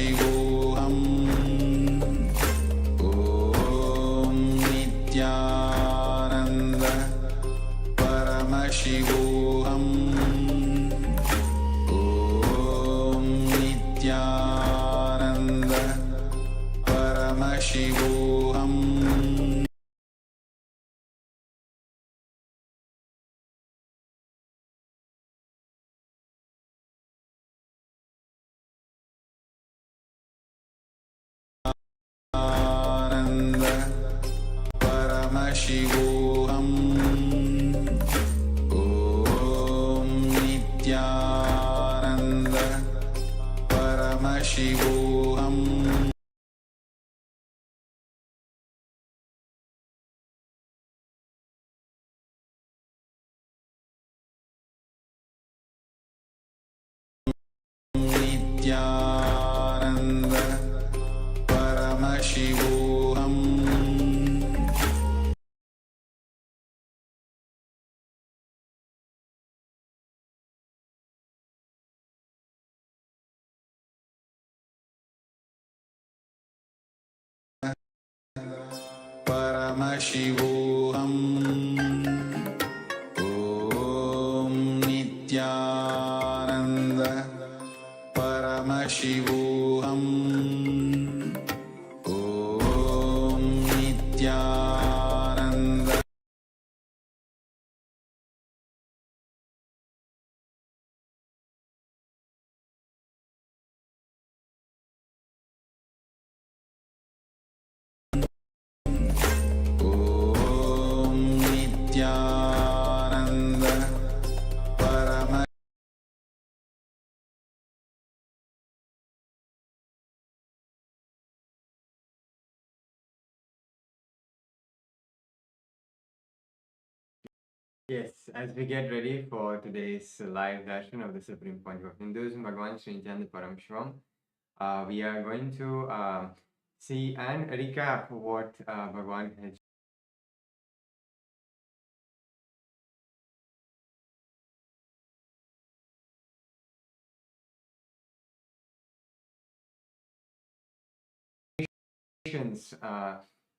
Paramashivoham. Om Nityananda Paramashivoham. Om Nityananda Paramashivoham. Ananda Paramashivoham. Om Nityananda Paramashivoham. Nityananda Paramashivoham. Paramashivoham. Om Nityananda Paramashivoham. Om Nityananda Om Nityananda Paramashivoham. Yes, as we get ready for today's live Darshan of the Supreme Pontiff of Hinduism, Bhagavan Sri Nityananda Paramashivamwe are going to see and recap what Bhagavan had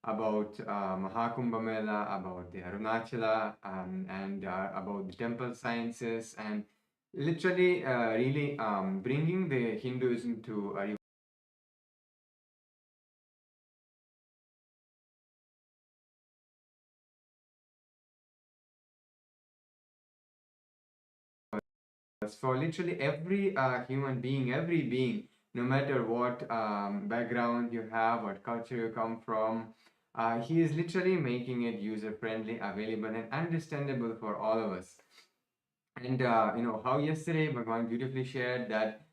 about Mahakumbha Mela, about the Arunachala, and about the temple sciences, and literally really bringing the Hinduism to a for literally every human being, every being, no matter what background you have, what culture you come from, he is literally making it user friendly, available, and understandable for all of us. And how yesterday Bhagavan beautifully shared that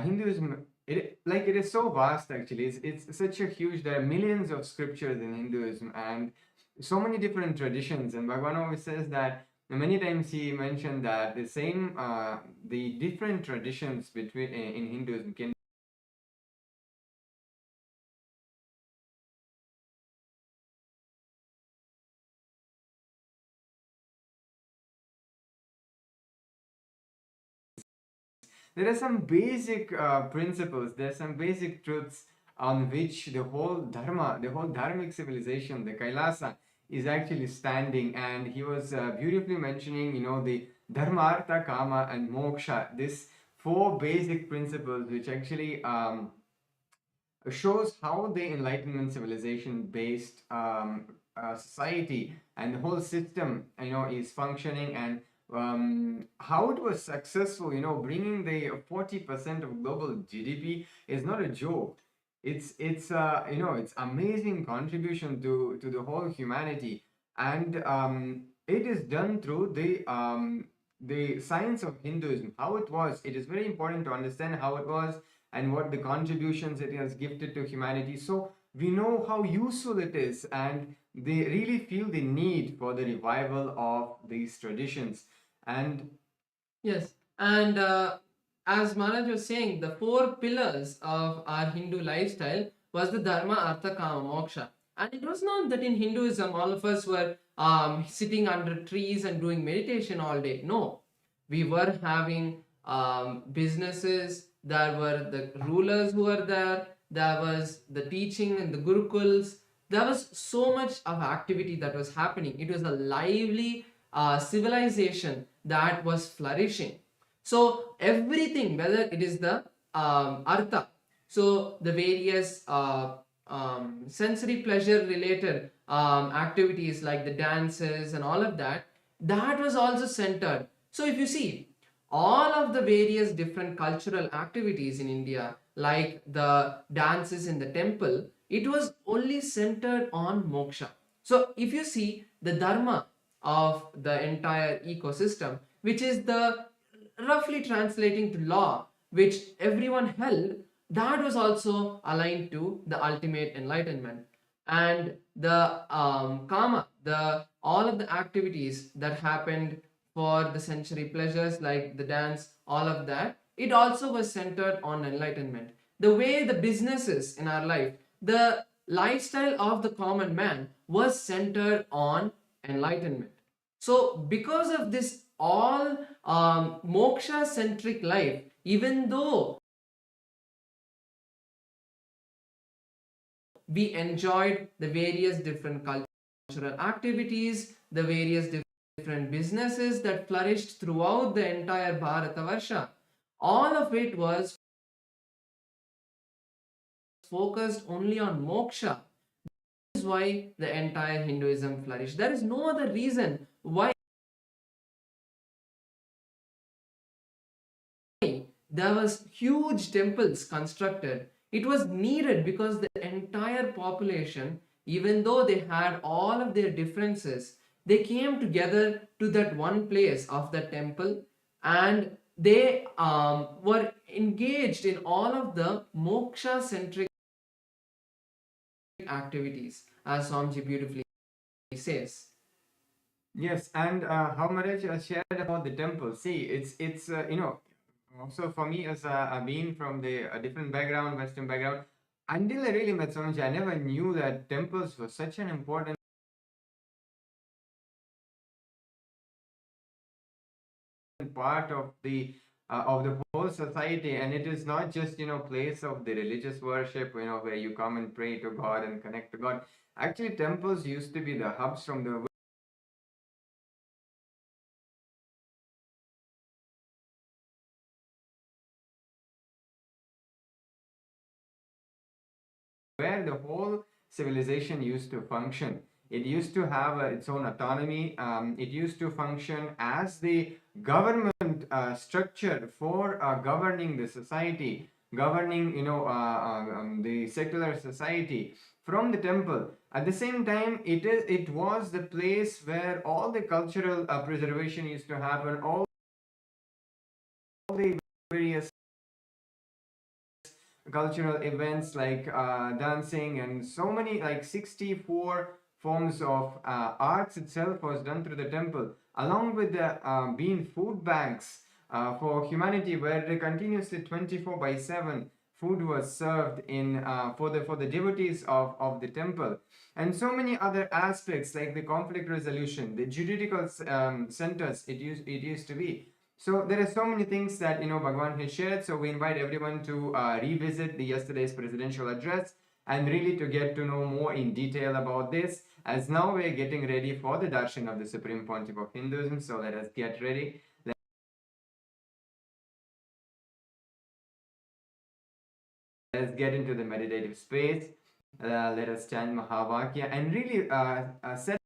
Hinduism, it is so vast actually. It's such a huge. There are millions of scriptures in Hinduism and so many different traditions. And Bhagavan always says that many times he mentioned that the different traditions between in Hinduism can there are some basic principles, there are some basic truths on which the whole dharma, the whole dharmic civilization, the Kailasa, is actually standing. And he was beautifully mentioning, the dharma, artha, kama, and moksha, this four basic principles which actually shows how the Enlightenment civilization based society and the whole system is functioning, and how it was successful. Bringing the 40% of global GDP is not a joke. It's amazing contribution to the whole humanity, and it is done through the science of Hinduism. How it was, it is very important to understand how it was and what the contributions it has gifted to humanity, so we know how useful it is, and they really feel the need for the revival of these traditions. And Yes, and as Maharaj was saying, the four pillars of our Hindu lifestyle was the Dharma, Artha, Kama, Moksha. And it was not that in Hinduism all of us were sitting under trees and doing meditation all day. No, we were having businesses, there were the rulers who were there was the teaching in the gurukuls, there was so much of activity that was happening. It was a lively civilization that was flourishing. So everything, whether it is the artha, so the various sensory pleasure related activities like the dances and all of that, that was also centered. So if you see all of the various different cultural activities in India, like the dances in the temple, it was only centered on moksha. So if you see the dharma of the entire ecosystem, which is the roughly translating to law, which everyone held, that was also aligned to the ultimate enlightenment. And the karma, the all of the activities that happened for the sensory pleasures like the dance, all of that, it also was centered on enlightenment. The way the businesses in our life, the lifestyle of the common man was centered on enlightenment. So because of this all moksha centric life, even though we enjoyed the various different cultural activities, the various different businesses that flourished throughout the entire Bharatavarsha, all of it was focused only on moksha. This is why the entire Hinduism flourished. There is no other reason why there was huge temples constructed. It was needed because the entire population, even though they had all of their differences, they came together to that one place of the temple, and they were engaged in all of the moksha centric activities, as Swamiji beautifully says. Yes, and how Maharaj shared about the temple. See, it's also for me as a being from the a different background, Western background, until I really met Swamiji, I never knew that temples were such an important part of the whole society. And it is not just place of the religious worship, where you come and pray to God and connect to God. Actually, temples used to be the hubs from the where the whole civilization used to function. It used to have its own autonomy. It used to function as the government structure for governing the society, governing the secular society from the temple. At the same time, it was the place where all the cultural preservation used to happen. All the various cultural events like dancing and so many, like 64 forms of arts itself was done through the temple, along with the being food banks for humanity, where they continuously 24/7 food was served in for the devotees of the temple. And so many other aspects like the conflict resolution, the juridical centers it used to be. So there are so many things that Bhagavan has shared. So we invite everyone to revisit the yesterday's presidential address and really to get to know more in detail about this. As now we're getting ready for the Darshan of the Supreme Pontiff of Hinduism. So let us get ready. Let's get into the meditative space. Let us chant Mahavakya and really set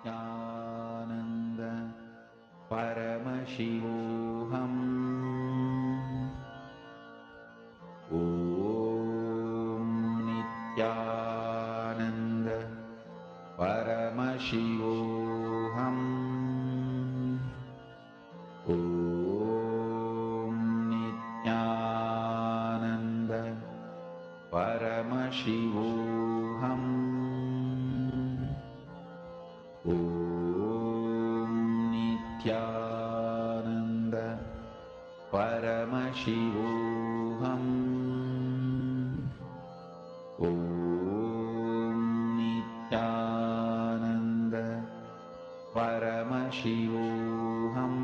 Nityanand परमशिवोऽहम् ॐ नित्यानन्द परमशिवोऽहम् ॐ नित्यानन्द परमशिवोऽहम् ॐ Nityanand Paramashivoham. Om Nityananda Paramashivoham.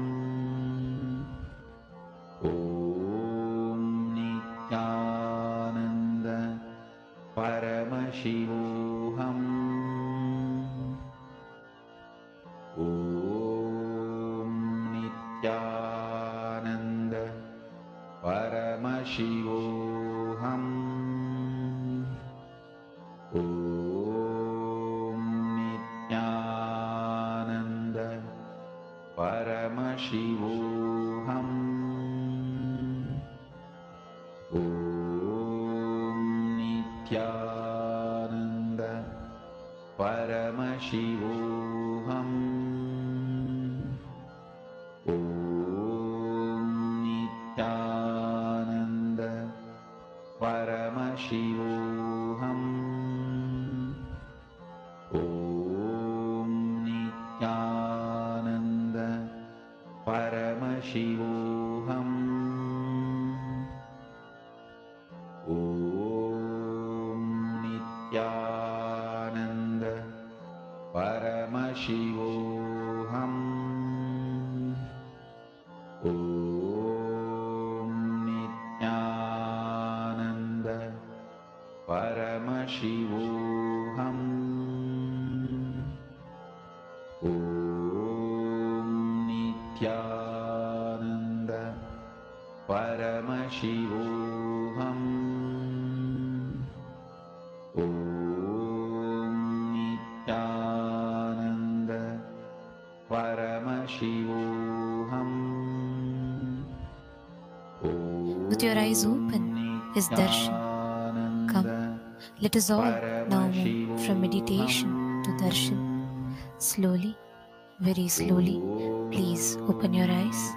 Om Nityananda Paramashivoham. Om Nityananda Paramashivoham. Om Nityananda Paramashivoham. Om Nityananda Paramashivoham. Om Nityananda Paramashivoham. Om Nityananda Paramashivoham. Om Nityananda Paramashivoham. Om Nityananda Paramashivoham. Om Nityananda Paramashivoham. Om Nityananda Paramashivoham. With your eyes open is Darshan. Come, let us all now move from meditation to Darshan. Slowly, very slowly, please open your eyes.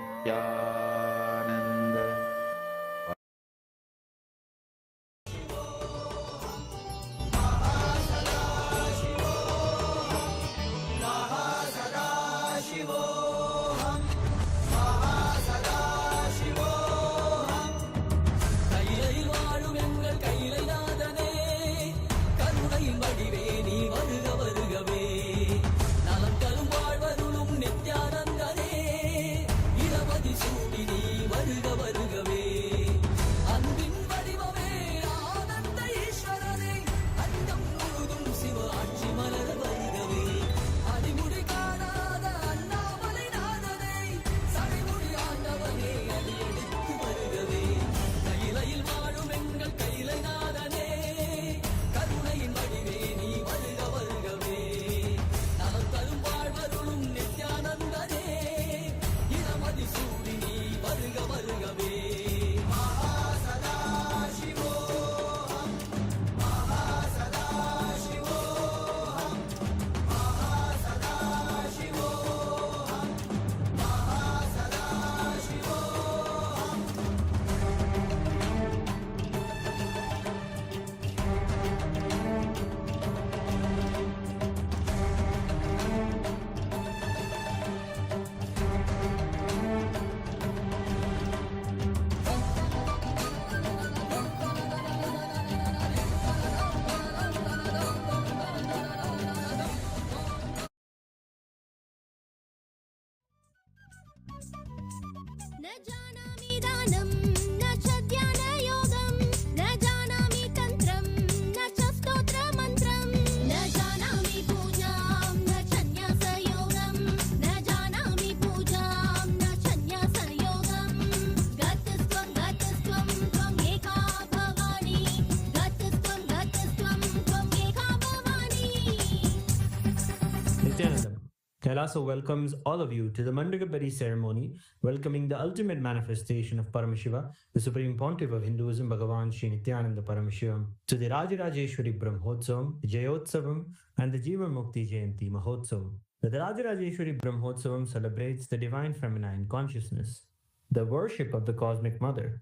Kailasa welcomes all of you to the Mandagapari ceremony, welcoming the ultimate manifestation of Paramashiva, the Supreme Pontiff of Hinduism, Bhagavan Sri Nityananda Paramashivamurthy, to the Rajarajeshwari Brahmotsavam, the Jayotsavam, and the Jiva Mukti Jayanti Mahotsavam. The Rajarajeshwari Brahmotsavam celebrates the divine feminine consciousness, the worship of the cosmic mother.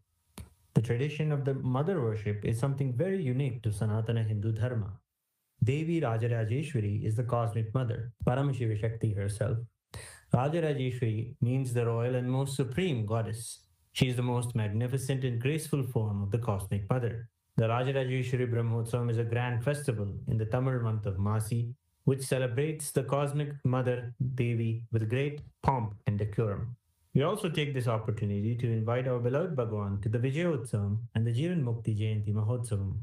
The tradition of the mother worship is something very unique to Sanatana Hindu Dharma. Devi Rajarajeshwari is the cosmic mother, Paramashiva Shakti herself. Rajarajeshwari means the royal and most supreme goddess. She is the most magnificent and graceful form of the Cosmic Mother. The Rajarajeshwari Brahmotsavam is a grand festival in the Tamil month of Masi, which celebrates the Cosmic Mother Devi with great pomp and decorum. We also take this opportunity to invite our beloved Bhagavan to the Vijayotsavam and the Jivan Mukti Jayanti Mahotsavam.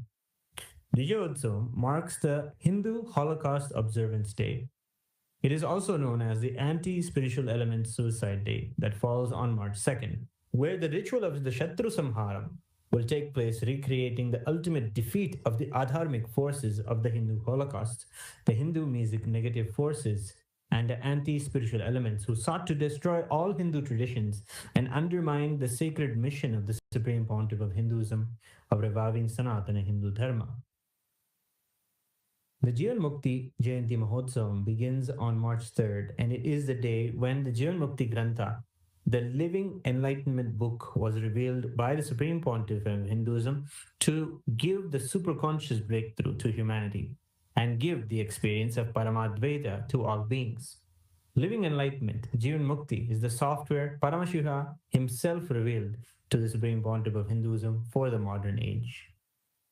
Vijayotsavam marks the Hindu Holocaust Observance Day. It is also known as the Anti-Spiritual Element Suicide Day that falls on March 2nd, where the ritual of the Shatru Samharam will take place, recreating the ultimate defeat of the adharmic forces of the Hindu Holocaust, the Hindu music negative forces, and the anti-spiritual elements who sought to destroy all Hindu traditions and undermine the sacred mission of the Supreme Pontiff of Hinduism of reviving Sanatana Hindu Dharma. The Jivan Mukti Jayanti Mahotsavam begins on March 3rd, and it is the day when the Jivan Mukti Grantha, the living enlightenment book, was revealed by the Supreme Pontiff of Hinduism to give the superconscious breakthrough to humanity and give the experience of Paramadvaita to all beings. Living enlightenment, Jivan Mukti, is the software Paramashiva himself revealed to the Supreme Pontiff of Hinduism for the modern age.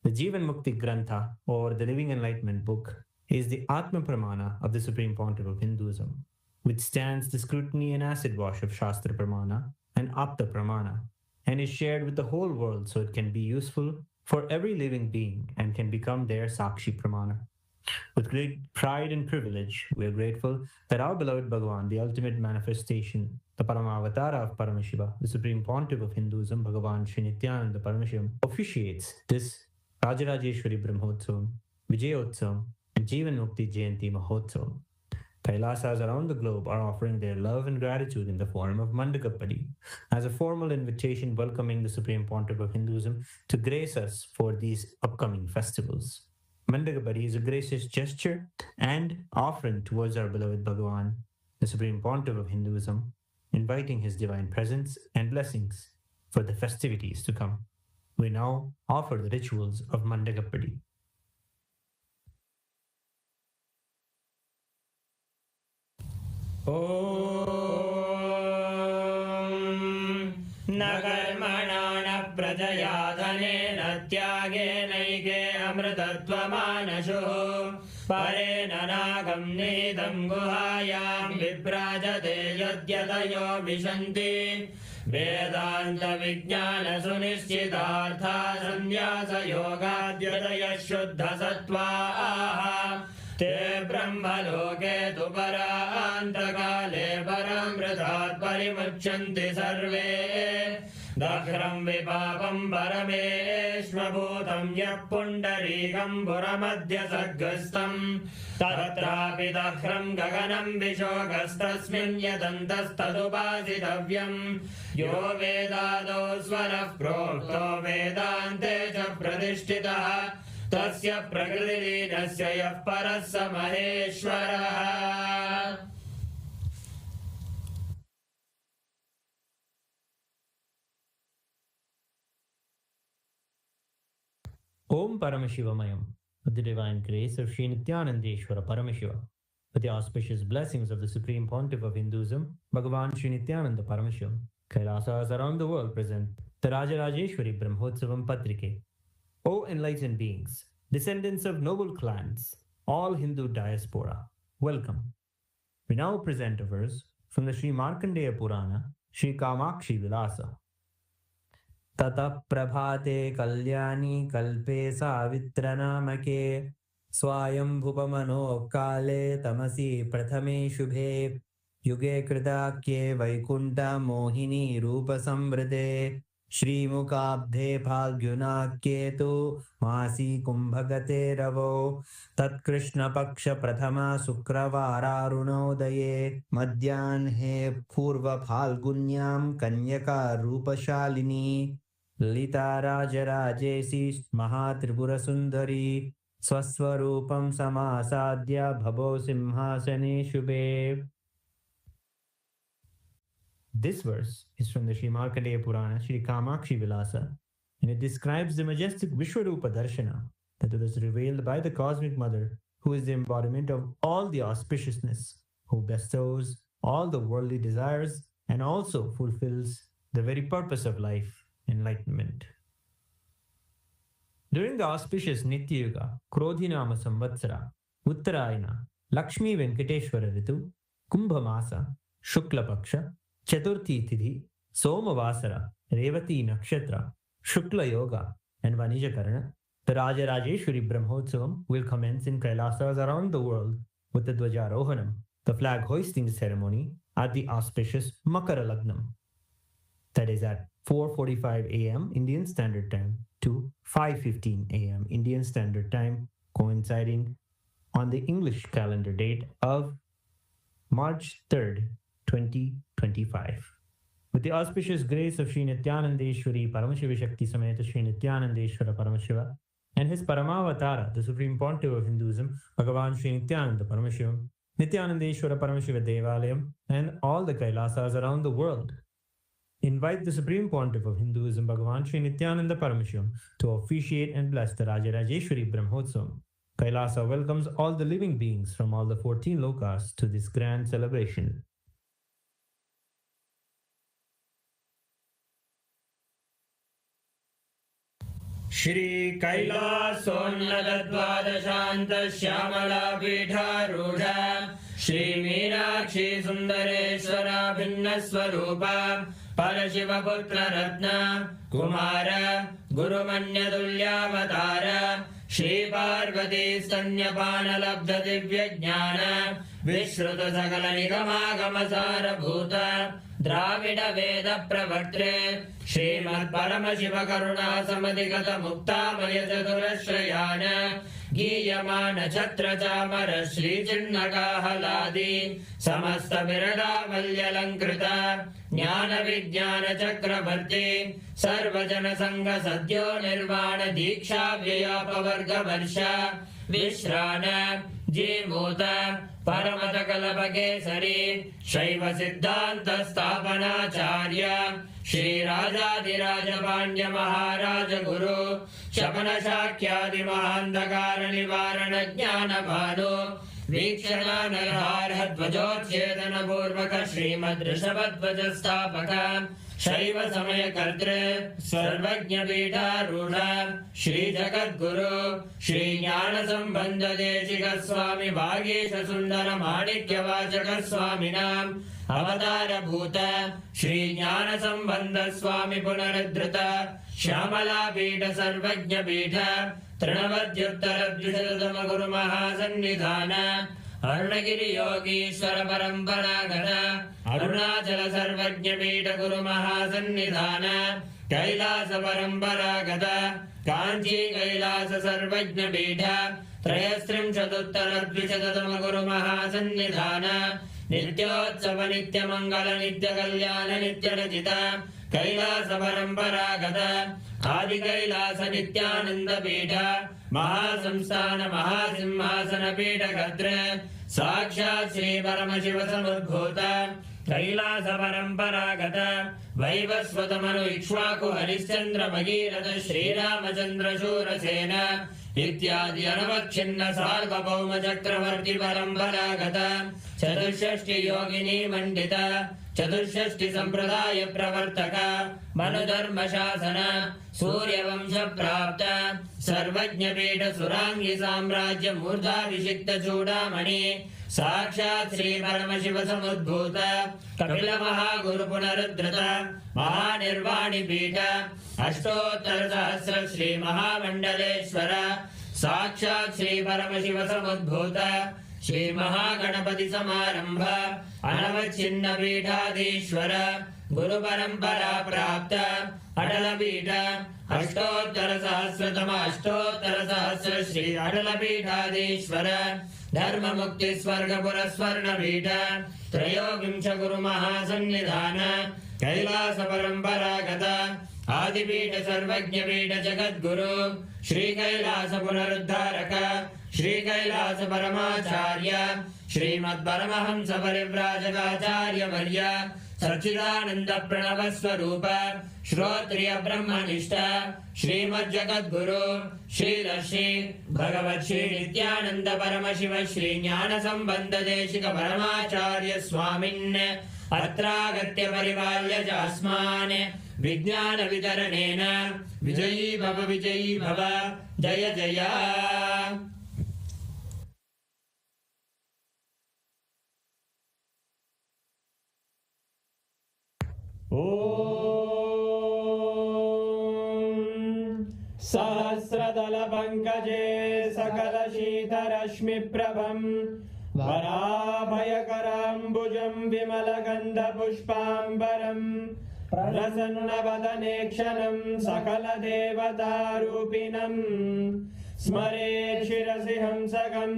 The Jivan Mukti Grantha, or the Living Enlightenment book, is the Atma Pramana of the Supreme Pontiff of Hinduism, which stands the scrutiny and acid wash of Shastra Pramana and Apta Pramana, and is shared with the whole world so it can be useful for every living being and can become their Sakshi Pramana. With great pride and privilege, we are grateful that our beloved Bhagavan, the ultimate manifestation, the Paramavatara of Paramashiva, the Supreme Pontiff of Hinduism, Bhagavan Sri Nityananda Paramashivamurthy, officiates this Rajarajeshwari Brahmotsavam, Vijayotsavam, and Jivan Mukti Jayanti Mahotsavam. Kailasas around the globe are offering their love and gratitude in the form of Mandakapadi, as a formal invitation welcoming the Supreme Pontiff of Hinduism to grace us for these upcoming festivals. Mandakapadi is a gracious gesture and offering towards our beloved Bhagavan, the Supreme Pontiff of Hinduism, inviting his divine presence and blessings for the festivities to come. We now offer the rituals of Mandakapadi. Nagarmana prajaya dhanena tyagena amritatvamanashu parena nagam nidam guhayam viprajate yadyatayo vishanti Vedanta vijnana sunishchitartha sanyasa yogadyataya shuddha sattva te brahmaloke tu parantagale paramritat parimuchanti sarve dakhram vipapam parameshvabhutam yap pundarikam puramadhya saggastam tatrapi dakhram gaganam vishogastasmin yadantastadupasitavyam yo vedado swarah prokto vedante cha pradishtitah tasya prakritirinasya yah parassa maheshwarah. Om Paramashivamaya, with the divine grace of Sri Nithyanandeshwara Paramashiva, with the auspicious blessings of the Supreme Pontiff of Hinduism, Bhagavan Sri Nityananda Paramashivamurthy, Kailasas around the world present the Rajarajeshwari Brahmotsavam Patrike. O enlightened beings, descendants of noble clans, all Hindu diaspora, welcome. We now present a verse from the Sri Markandeya Purana, Sri Kamakshi Vilasa. Tata prabhate kalyani kalpe savitranamake swayam bhupamano kale tamasi prathame shubhe yuge kridakye vaikunta mohini rupa samvrite Shri Mukabdhe Phalgyunakye tu Masi Kumbhagate Ravo Tat Krishna Paksha Prathama Sukravara Runodaye Madhyanhe Purva Phalgunyam Kanyaka Rupashalini Lita Rajarajesi Mahatripura Sundari Swaswarupam Samasadya Bhavo Simhasane Shubhe. This verse is from the Sri Markandeya Purana, Sri Kamakshi Vilasa, and it describes the majestic Vishwarupa Darshana that was revealed by the Cosmic Mother, who is the embodiment of all the auspiciousness, who bestows all the worldly desires and also fulfills the very purpose of life, enlightenment. During the auspicious Nitya Yuga, Krodhinama Samvatsara, Uttarayana, Lakshmi Venkateshwara Ritu, Kumbha Masa, Shukla Paksha, Chaturthi Tidhi, Somavasara, Revati Nakshatra, Shukla Yoga, and Vanijakarana, the Rajarajeshwari Brahmotsavam will commence in Kailasas around the world with the Dwajarohanam, the flag hoisting ceremony, at the auspicious Makara Lagnam. That is at 4:45 a.m. Indian Standard Time to 5:15 a.m. Indian Standard Time, coinciding on the English calendar date of March 3rd, 2025. With the auspicious grace of Sri Nithyanandeshwari Paramashiva Shakti Sameta Sri Nithyanandeshwara Paramashiva and his Paramavatara, the Supreme Pontiff of Hinduism, Bhagavan Sri Nithyananda ParamashivamNithyanandeshwara Paramashiva Devalayam, and all the Kailasas around the world invite the Supreme Pontiff of Hinduism, Bhagavan Sri Nityananda Paramashivamurthy, to officiate and bless the Rajarajeshwari Brahmotsavam. Kailasa welcomes all the living beings from all the 14 lokas to this grand celebration. Shri Kailasonnadadvadashanta Shyamala Pidharudha Shri Meenakshi Sundareshwara Bhinnaswarupa Parashiva Putra Ratna Kumara Guru Manyadulyavatara Shri Parvati Stanyapana Labdha Divya Jnana Vishruta Sakala Nigama Sara Bhuta Dravida Veda Pravartre Srimad Paramashiva Karuna Samadhigata Mukta Mayataturashrayana Giyamana Chatra Chamara Shri Chinnaka Haladi Samasta Virada Valyalankrita Jnana Vijnana Chakravarti Sarvajana Sangha Sadhyo Nirvana Diksha Vyapavarga Varsha Vishrana Jimuta Paramata Kalapakesari Shaiva Siddhanta Sthapanacharya Shri Rajadiraja Pandya Maharaja Guru Shapana Shakyadi Mahandakara Nivarana Jnana Bhanu Vikshana Narhara Dhvajotchedana Purvaka Srimad Rishabhadvaja Sthapaka Shaiva Samaya Kartre Sarvajna Pita Rudha Shri Jagat Guru Shri Jnana Sambandha Deshika Swami Bhagesha Sundara Manikya Vachaka Swaminam Avatara Bhuta Shri Jnana Sambandha Swami Punaradhrita Shyamala Pita Sarvajna Pita Trinavadyuttara Dvishatama Guru Mahasannidhana Arunagiri Yogishwara Paramparagata Arunachala Sarvajna Pita Guru Mahasannidhana Kailasa Paramparagata Kanchi Kailasa Sarvajna Pita Trayastrim Chatuttara Dvishatama Guru Mahasannidhana Nityotsava Nitya Mangala Nitya Kalyana Nitya Rajita Kailasa Paramparagata Adi Kailasa Nityananda Pita Mahasamsthana Mahasimhasana Pita Gadra Sakshat Sri Paramashiva Samudbhuta Kailasa Paramparagata Vaivasvatamanu Ikshvaku Harishchandra Bhagirata Shri Ramachandra Shurasena Ityadi Anavakshina Sarvabhauma Chakravarti Paramparagata Chaturshashti Yogini Mandita Chaturshashti Sampradaya Pravartaka Manudharma Shasana Surya Vamsha Prapta Sarvajna Pita Surangi Samrajya Murdha Vishikta Chudamani Sakshat Sri Paramashiva Samudbhuta Kapila Mahaguru Punaruddhrita Mahanirvani Pita Ashtottara Sahasra Sri Mahamandaleshwara Sakshat Sri Paramashiva Samudbhuta Shri Mahaganapati Samarambha Anavachinna Pithadishwara Guru Parampara Prapta Adala Pita Ashtottara Sahasratama Ashtottara Sahasra Shri Adala Pithadishwara Dharma Mukti Swarga Puraswarna Pita Trayogimcha Guru Mahasannidhana Kailasa Paramparagata Adipita Sarvajna Pita Jagat Guru Shri Kailasa Punaruddharaka Shri Kailasa Paramacharya Srimad Paramahamsa Parivrajagacharya Varya Sachidananda Pranavaswarupa Shrotriya Brahmanishta Srimad Jagat Guru Shri Rashi Bhagavat Shri Nityananda Paramashiva Shri Jnana Sambandha Deshika Paramacharya Swamin अत्रागत्य परिपाल्य चास्मान् विज्ञानवितरणेन विजयी भव जय जय। सहस्रदलपङ्कजे सकलशीतरश्मिप्रभम् वराभयकराम्बुजं विमलगन्धपुष्पाम्बरम् प्रसन्नवदने क्षणं सकलदेवतारूपिणम् स्मरेत् शिरसि हंसकं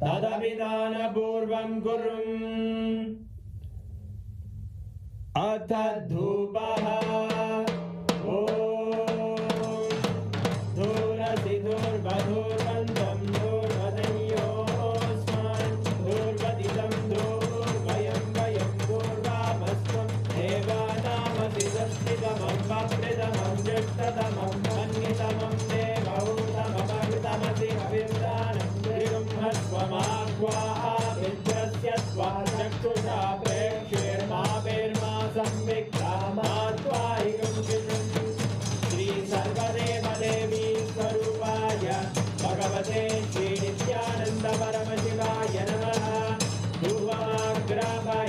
तदभिधानपूर्वं कुर्वन्। अथ धूपः दूरसि दूर्वधूर्वन्तं दूर्वदयोस्मान् दूर्वदितं दूर्वयं वयं दूर्वामस्त्वं देवानामसि संस्थितमं वप्रदमं जष्टतमं मन्यतमं देवहूतमपहृतमसि हविर्दानं त्रिगुम्हस्वमाह्वाः विद्रस्य त्वा चक्षुषा प्रेक्ष्येर्मा संविक्रामात्वाहिकं कृतं। श्री सर्वदेवदेवी स्वरूपाय भगवते श्रीनित्यानन्द परमशिवाय नमः। धूपमाग्रापयामि।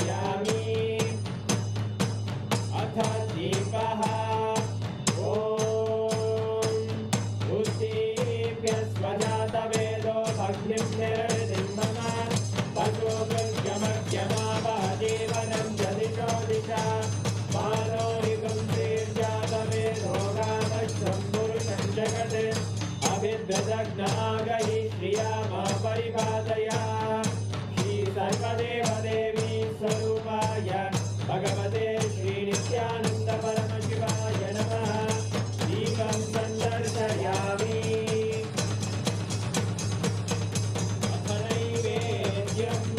अथ दीपः। ॐ उत्दीप्य स्वजातवेदो भग्निं निरृतिं मम पशुभृत्यमर्त्यमावहजीवनं च दिशो दिशा मानोरिकं श्रीर्जातवेदोगादश्रं पुरुषं जगत् अभिद्वदग्नागहि श्रिया मा परिपादया। श्री सर्वदेवदेवी स्वरूपाय भगवते श्रीनित्यानन्द परमशिवाय नमः। दीपं सन्दर्शयामि। अथ नैवेद्यम्।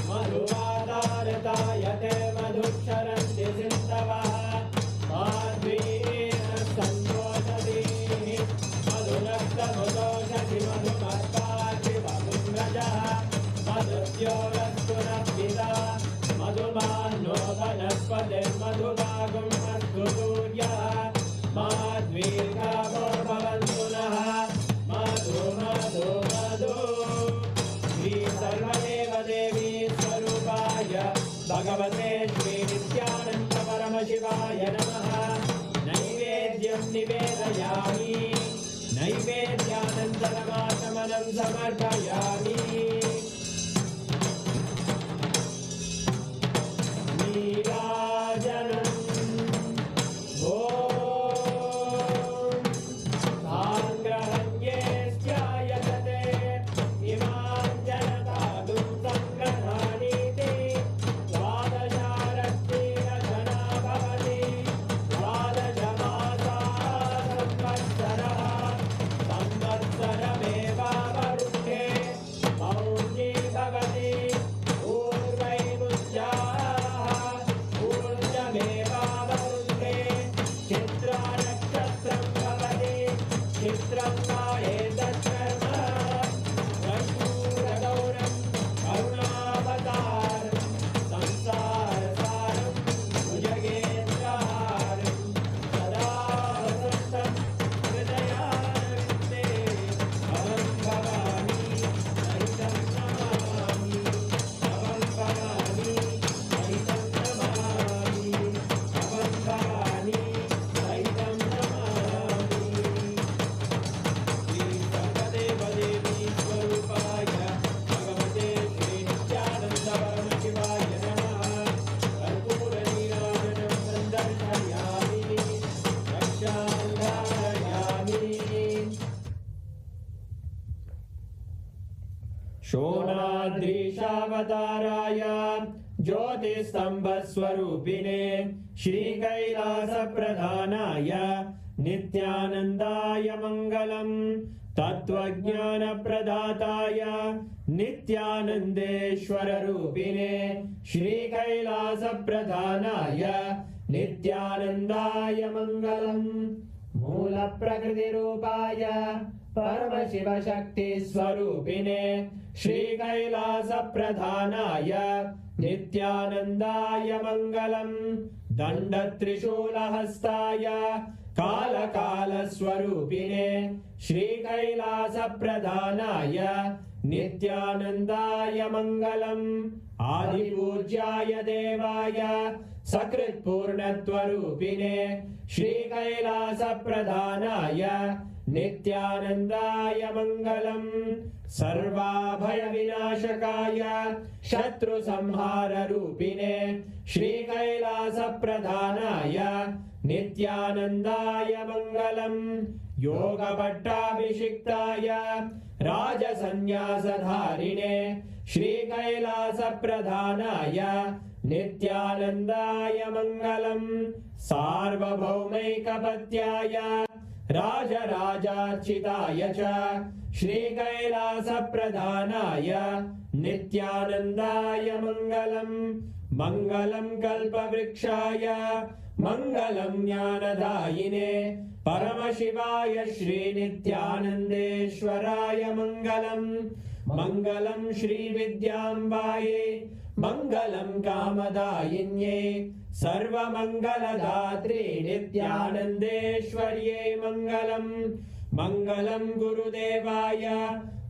मधुवादारतायते मधुक्षरन्ति सिन्धवः माध्वीः सन्तोषति मधुनक्तमुदोषति मधुमर्पाति मधुम्रजः मधुद्योरस्तु नः मधुमान्नो वनस्पतिर्मधुभागं अस्तु सूर्यः माध्वीर्गावो भवन्तु नः मधु मधु मधु। श्री सर्वदेवदेवी स्वरूपाय भगवते श्रीनित्यानन्द परमशिवाय नमः। नैवेद्यं निवेदयामि। नैवेद्यानन्तरमाचमनं समर्पयामि। नीराजनम्। ॐ साङ्ग्रहण्ये स्यायतते इमां जनतादुं सङ्ग्रहाणीति द्वादशारत्नेन भवति द्वादशमासाः संवत्सरः संवत्सरमेवावरुध्ये मौञ्जी भवति पूर्वैमुज्जाः ऊर्जमेवावरुध्ये चित्रानक्षत्रं भवति चित्रं एतत्कर्म रघुरगौरं करुणावतारं संसारसारं भुजगेन्द्रहारं सदा वसन्तं हृदयारविन्दे भवं भवानी सहितं नमामि। भवं भवानी सहितं नमामि। भवं भवानी सहितं नमामि। श्री सर्वदेवदेवी स्वरूपाय भगवते श्रीनित्यानन्द परमशिवाय नमः। कर्पूरनीराजनं सन्दर्शयामि। रक्षां धारयामि। शोणाद्रीशावताराय ज्योतिस्तम्भस्वरूपिणे श्रीकैलासप्रधानाय नित्यानन्दाय मङ्गलम्। तत्त्वज्ञानप्रदाताय नित्यानन्देश्वररूपिणे श्रीकैलासप्रधानाय नित्यानन्दाय मङ्गलम्। मूलप्रकृतिरूपाय परमशिवशक्तिस्वरूपिणे श्रीकैलासप्रधानाय नित्यानन्दाय मङ्गलम् दण्डत्रिशूलहस्ताय कालकालस्वरूपिणे श्रीकैलासप्रधानाय नित्यानन्दाय मङ्गलम् आदिपूज्याय देवाय सकृत्पूर्णत्वरूपिणे श्रीकैलासप्रधानाय नित्यानन्दाय मङ्गलम् सर्वाभयविनाशकाय शत्रुसंहाररूपिणे श्रीकैलासप्रधानाय नित्यानन्दाय मङ्गलम् योगपट्टाभिषिक्ताय राजसन्न्यासधारिणे श्रीकैलासप्रधानाय नित्यानन्दाय मङ्गलम् सार्वभौमैकपत्याय राजराजार्चिताय च श्रीकैलासप्रधानाय नित्यानन्दाय मङ्गलम् मङ्गलं कल्पवृक्षाय मङ्गलं ज्ञानदायिने परमशिवाय श्रीनित्यानन्देश्वराय मङ्गलम् मङ्गलं श्रीविद्याम्बायै मङ्गलं कामदायिन्ये सर्वमङ्गलदात्रे नित्यानन्देश्वर्यै मङ्गलम् मङ्गलं गुरुदेवाय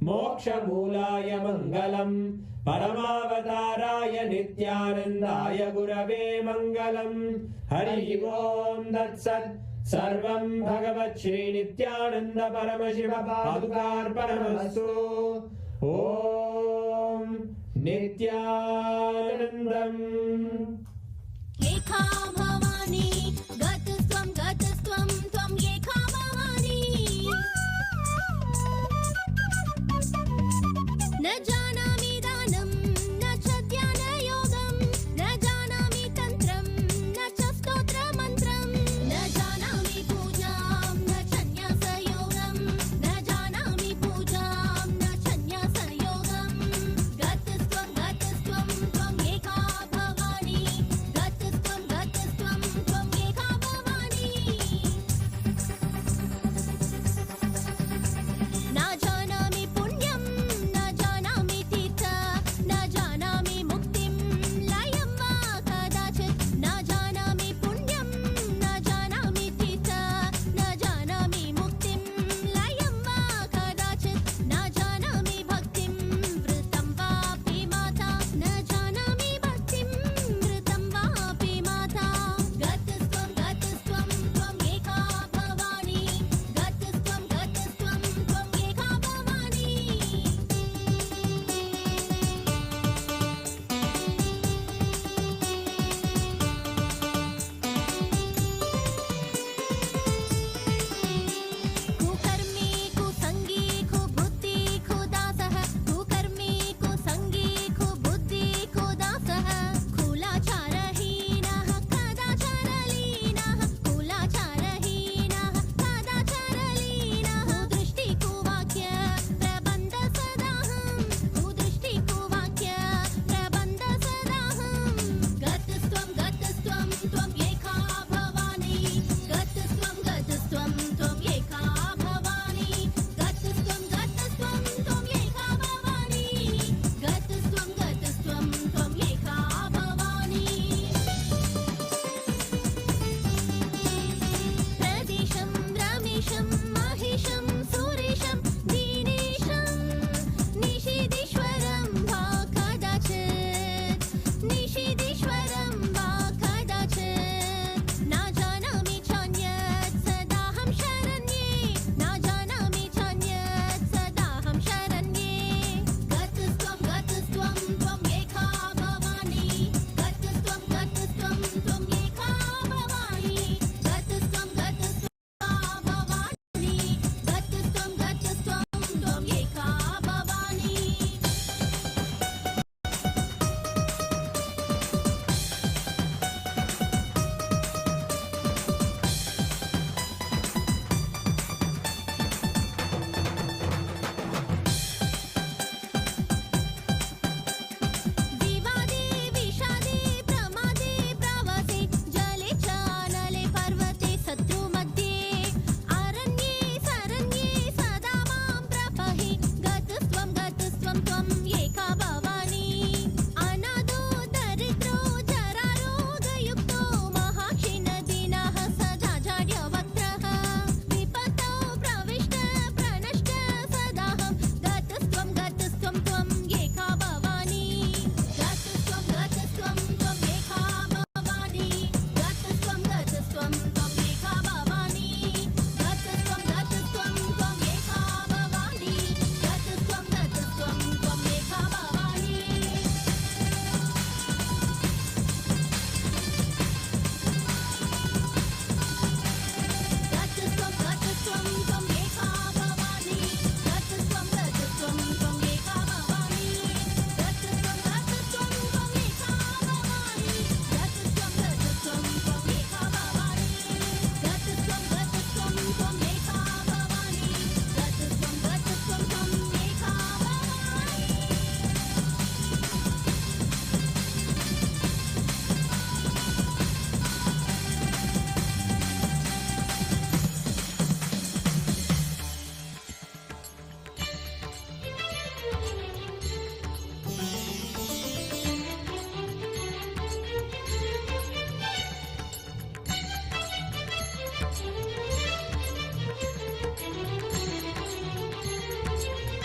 मोक्षमूलाय मङ्गलम् परमावताराय नित्यानन्दाय गुरवे मङ्गलम् हरि ओम् तत्सत् सर्वं भगवत् श्रीनित्यानन्द परमशिव पादुकार्पणमस्तु ॐ नित्यानन्दम् एका भवानी गतस्त्वं त्वं एका भवानी न जानामि दानं न च ध्यानयोगं न जानामि तन्त्रं न च स्तोत्रमन्त्रं न जानामि पूजां न च न्यासयोगं न जानामि पूजां न च न्यासयोगं गतस्त्वं त्वं एका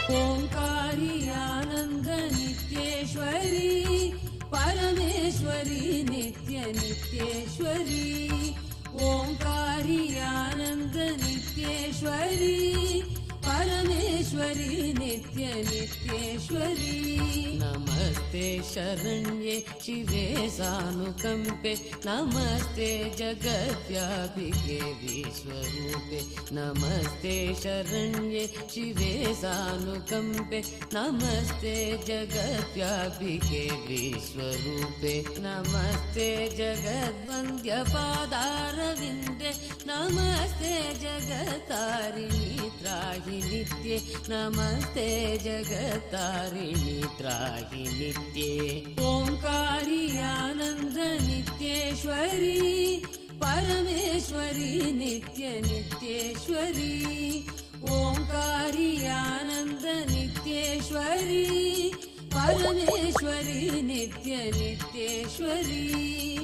ओंकारी आनंद नित्येश्वरी परमेश्वरी नित्य नित्येश्वरी ओंकारी आनंद नित्येश्वरी परमेश्वरी नित्य नित्येश्वरी नमस्ते शरण्ये शिवे सानुकंपे नमस्ते जगद्व्यापिके विश्वरूपे नमस्ते शरण्ये शिवे सानुकंपे नमस्ते जगद्व्यापिके विश्वरूपे नमस्ते जगद्वन्द्य पादारविन्दे नमस्ते जगत्तारिणी त्राहि नित्ये नमस्ते जगत्तारिणी त्राहि नित्ये ओंकारी आनंद नित्येश्वरी परमेश्वरी नित्य नित्येश्वरी ओंकारी आनंद नित्येश्वरी परमेश्वरी नित्य नित्येश्वरी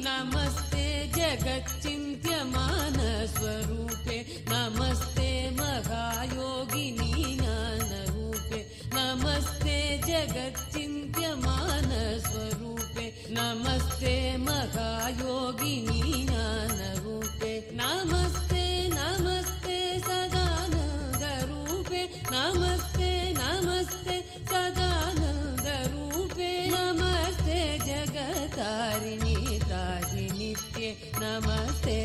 नमस्ते जगच्चिन्त्यमान स्वरूपे नमस्ते महायोगिनी ज्ञानरूपे नमस्ते जगच्चिन्त्यमान स्वरूपे नमस्ते महायोगिनी ज्ञानरूपे नमस्ते नमस्ते सदानन्दरूपे नमस्ते नमस्ते सदानन्दरूपे नमस्ते जगत्तारिणी त्राहि नित्ये नमस्ते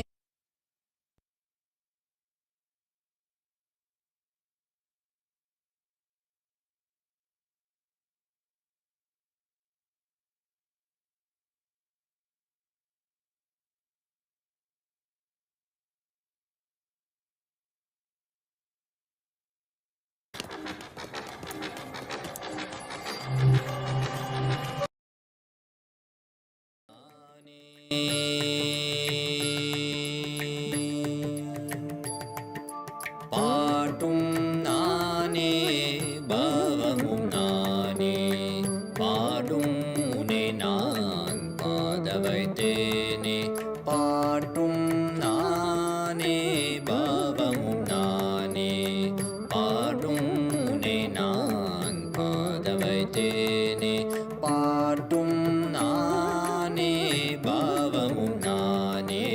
பாட்டும் நானே பாவமும் நானே பாடும் உனை நான் பாத வைத்தேனே பாட்டும் நானே பாவமும் நானே பாடும் உனை நான் பாத வைத்தேனே பாட்டும் நானே பாவமும் நானே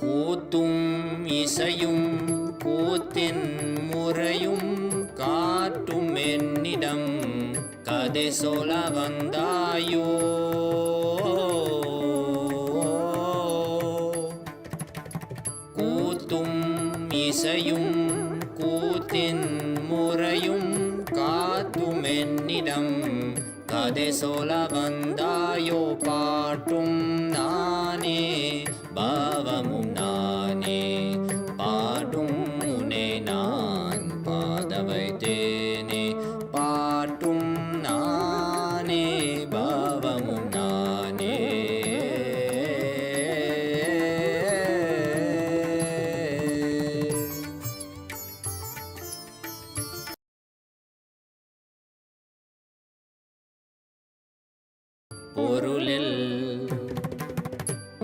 கூத்தும் இசையும் கூத்தின் முறையும் காட்டும் என்னிடம் கதை சொல்ல வந்தாயோ கூத்தும் இசையும் கூத்தின் முறையும் காட்டும் என்னிடம் கதை சொல்ல வந்தாயோ பாட்டும் நானே பாவமும் நானே பாடும் உனை நான் பாத வைத்தேனே பாட்டும் நானே பாவமும் நானே பொருளில்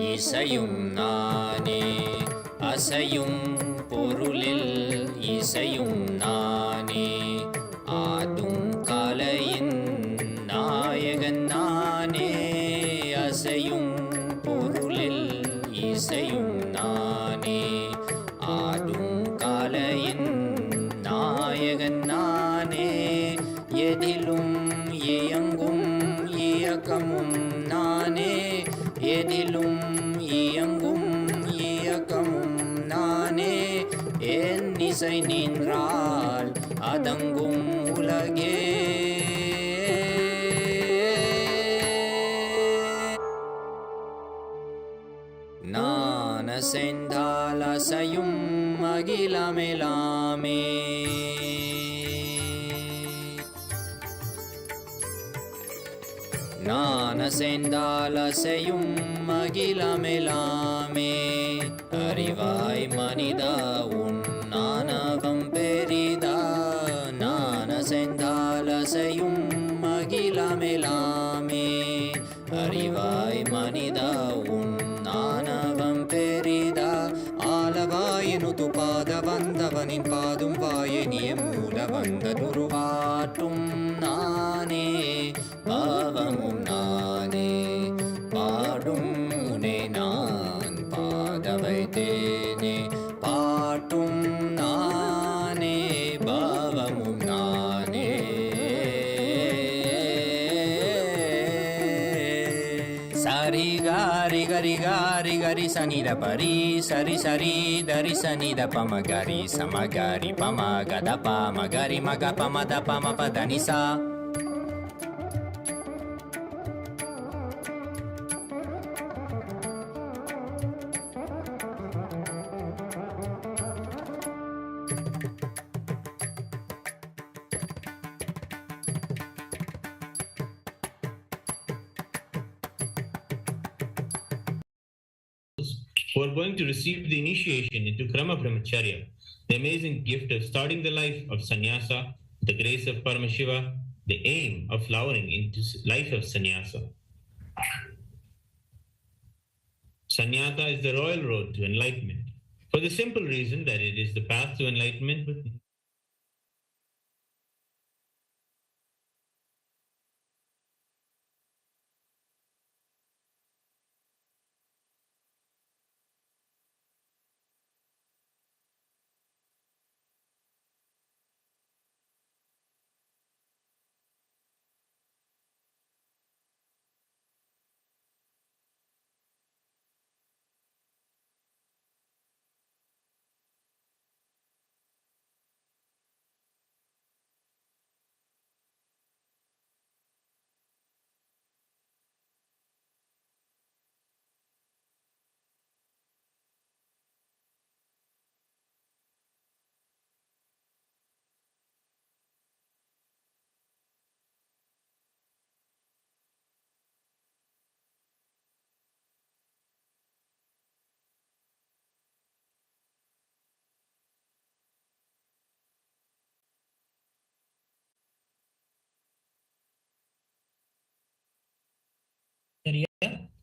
இசையும் நானே அசையும் பொருளில் இசையும் நானே ஆடும் கலையின் நாயகன் நானே அசையும் பொருளில் இசையும் நானே ஆடும் கலையின் நாயகன் நானே எதிலும் இயங்கும் இயக்கமும் நானே எதிலும் இயங்கும் இயக்கமும் நானே என் இசை நின்றால் அதங்கும் உலகே நான் அசைந்தால் அசையும் அகிலமெலாமே நான் அசைந்தால் அசையும் அகிலமெலாமே அறிவாய் மனிதா உன் ஆணவம் பெரிதா நான் அசையும் அகிலமெலாமே அறிவாய் மனிதா உன் ஆணவம் பெரிதா ஆலவாயினுது பாத வந்தவனின் பாதும் வாயனிய மூல வந்ததுருவாட்டும் நானே பாவமும் நானே பாடும் உனை நான் பாத வைத்தேனே பாட்டும் நானே பாவமும் நானே சரி காரி கரி காரி கரி சனித பரி சரி சரி தரி சனித பம கரி சமகரி பம கத பம கரி மக பம த பம பத நிசா who are going to receive the initiation into Krama Brahmacharya, the amazing gift of starting the life of sannyasa, the grace of Paramashiva, the aim of flowering into life of sannyasa. Sannyasa is the royal road to enlightenment, for the simple reason that it is the path to enlightenment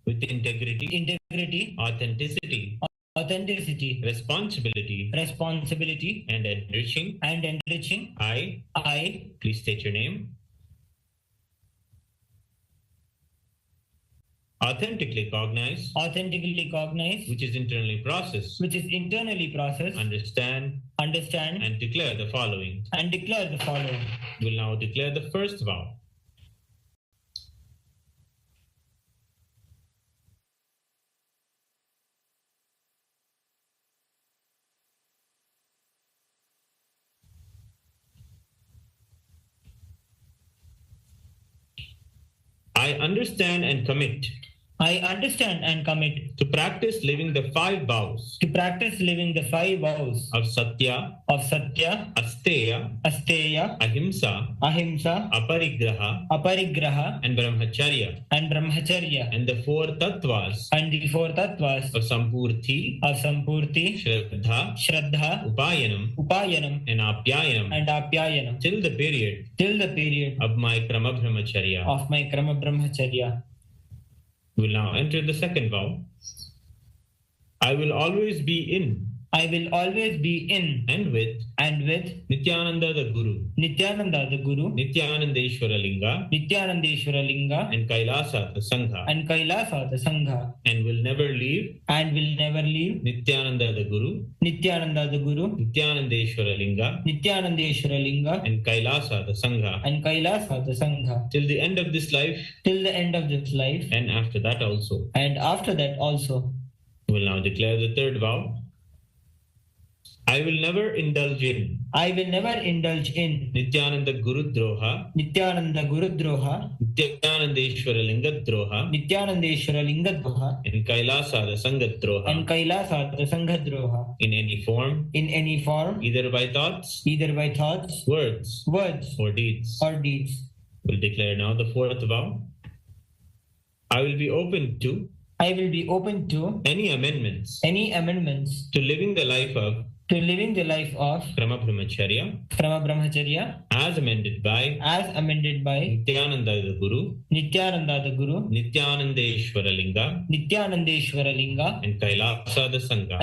with integrity, authenticity, responsibility, and enriching. I, please state your name. Authentically cognize, which is internally processed, understand, and declare the following. We'll now declare the first vow. I understand and commit to practice living the 5 vows of Satya, Asteya, Ahimsa, Aparigraha, and Brahmacharya, and the 4 tattvas of Sampurti, Shraddha, Upayanam, and Apyayanam till the period of my Krama Brahmacharya. We will now enter the second vow. I will always be in and with Nityananda the Guru, Nityanandeshwara Linga, and Kailasa the Sangha, and will never leave Nityananda the Guru, Nityanandeshwara Linga, and Kailasa the Sangha, till the end of this life, and after that also. We will now declare the third vow. I will never indulge in Nityananda Guru Droha, Nityanandeshwara Linga Droha, and Kailasa the Sangha Droha, in any form, either by thoughts, words, or deeds. We'll declare now the fourth vow. I will be open to any amendments to living the life of to living the life of Krama Brahmacharya as amended by Nityananda the Guru, Nityanandeshwara Linga, and Kailasa the Sangha.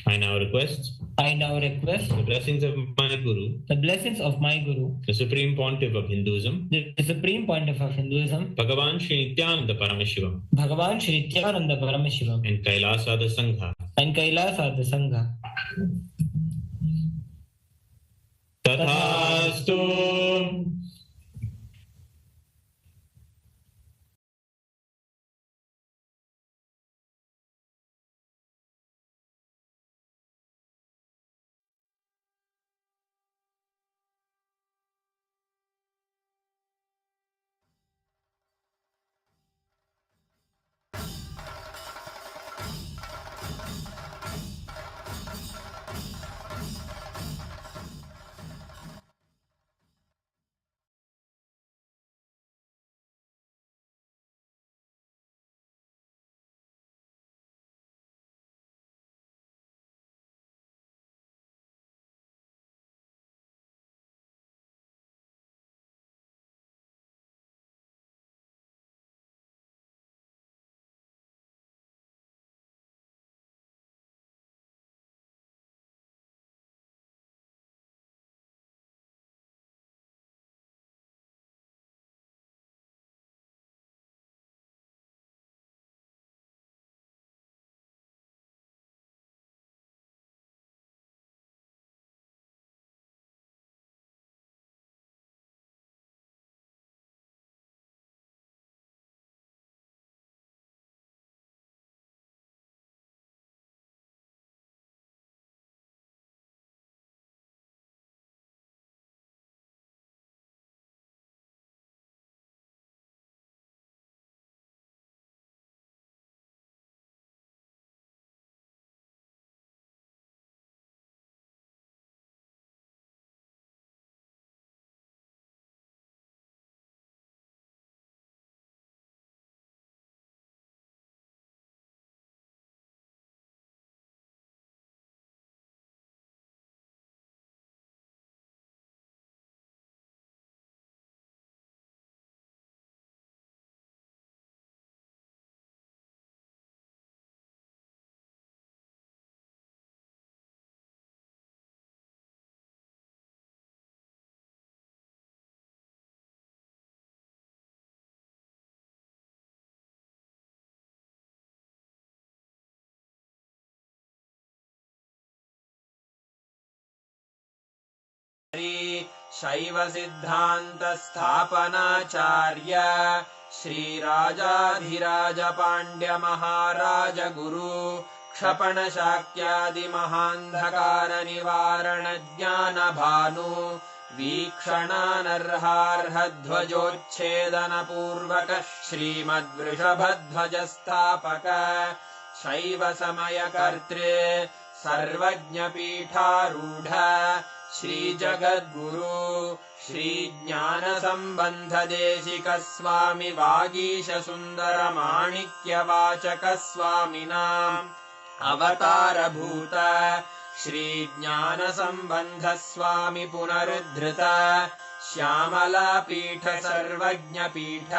I now request the blessings of my Guru, the Supreme Pontiff of Hinduism, Bhagavan Sri Nityananda Paramashivamand Kailasa the Sangha. Tathastu. शैव सिद्धांत स्थापनाचार्य श्रीराजाधिराज पांड्य महाराज गुरु क्षपण शाक्यादि महांधकार निवारण ज्ञान भानु वीक्षणानर्हार्ह ध्वजोच्छेदन पूर्वक श्रीमद्वृषभध्वज स्थापक शैव समय कर्तृ सर्वज्ञ पीठारूढ़ श्री जगद्गुरु श्री ज्ञान संबंध देशिक स्वामी वागीश सुंदर माणिक्य वाचक स्वामिनाम् अवतार भूत श्री ज्ञान संबंध स्वामी पुनरुद्धृत श्यामला पीठ सर्वज्ञ पीठ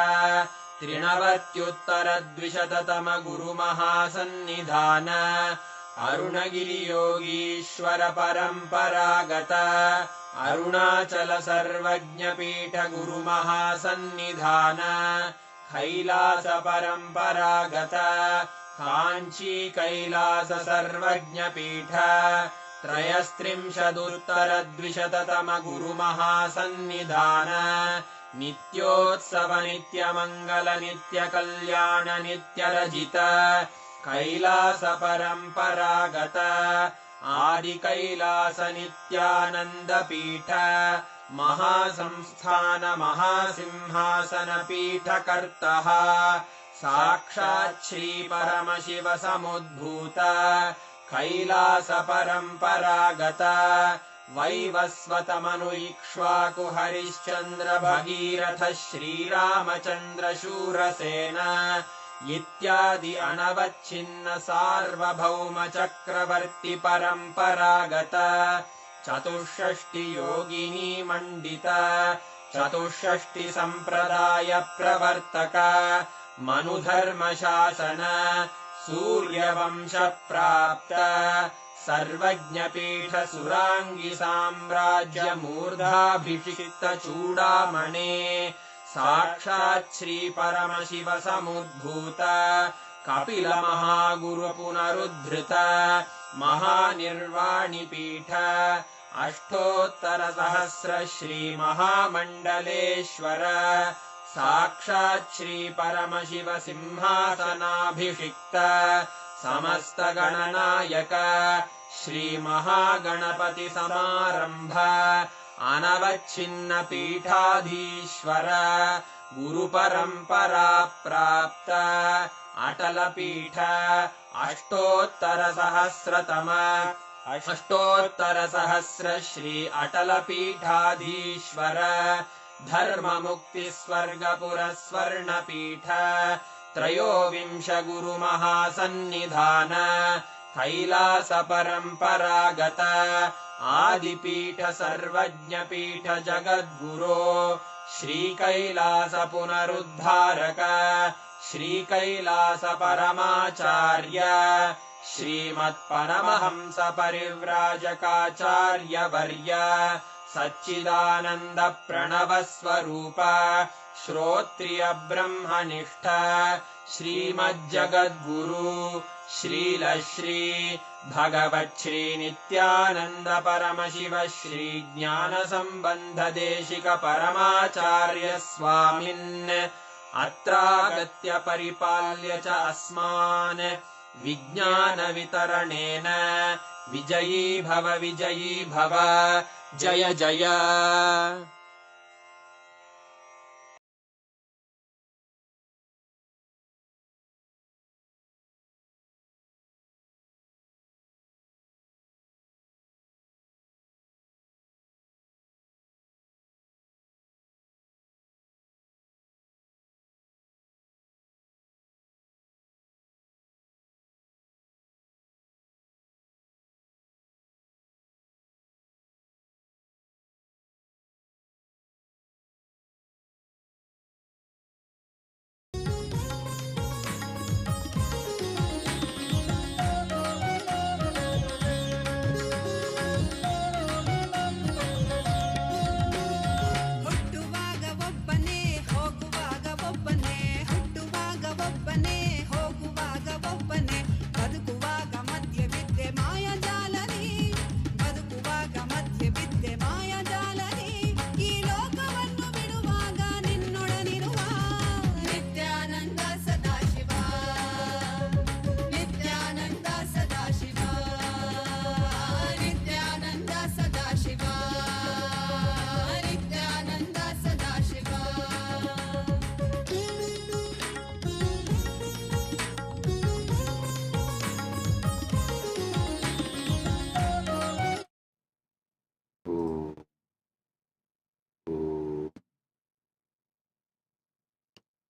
त्रिनवत्युत्तर द्विशततम गुरु महासन्निधान अरुणगिरि योगीश्वर परंपरागत अरुणाचल सर्वज्ञ पीठ गुरु महासन्निधान कैलास परंपरागत कांची कैलास सर्वज्ञ पीठ त्रयस्त्रिंशदुत्तर द्विशततम गुरु महासन्निधान नित्योत्सव नित्य मंगल नित्य कल्याण नित्य रजित कैलास परंपरागत आदि कैलास नित्यानंद पीठ महासंस्थान महासिंहासन पीठ कर्तः साक्षात् श्री परमशिव समुद्भूत कैलास परंपरागत वैवस्वत मनु इक्ष्वाकु हरिश्चंद्र भगीरथ श्रीरामचंद्र शूरसेन इत्यादि अनवच्छिन्न सार्वभौम चक्रवर्ति परम्परागत चतुष्षष्टि योगिनी मण्डित चतुष्षष्टि संप्रदाय प्रवर्तक मनुधर्म शासन सूर्यवंश प्राप्त सर्वज्ञपीठ सुरांगी साम्राज्य मूर्धाभिषिक्त चूडामणे साक्षात् श्री परमशिव समुद्भूत कपिल महागुरु पुनरुद्धृत महानिर्वाणि पीठ अष्टोत्तर सहस्र श्री महामण्डलेश्वर साक्षात् श्री परमशिव सिंहासनाभिषिक्त समस्त गणनायक श्री महागणपति समारंभ अनवच्छिन्न पीठाधीश्वर गुरु परंपरा प्राप्त अटल पीठ अष्टोत्तर सहस्र श्री अटल पीठाधीश्वर धर्म मुक्ति स्वर्गपुर स्वर्ण पीठ त्रयोविंश गुरु महासन्निधान कैलास परंपरागत आदिपीठ सर्वज्ञ पीठ जगद्गुरो श्री कैलास पुनरुद्धारक श्री कैलास परमाचार्य श्रीमत्परमहंस परिव्राजकाचार्य वर्य सच्चिदानंद प्रणव स्वरूप श्रोत्रिय ब्रह्मनिष्ठ श्रीमज्जगद्गुरु श्रील श्री भगवत् श्री नित्यानंद परमशिव श्री ज्ञान संबंध देशिक परमाचार्य स्वामिन् अत्रागत्य परिपाल्य च अस्मान् विज्ञान वितरणेन विजयी भव जय जय।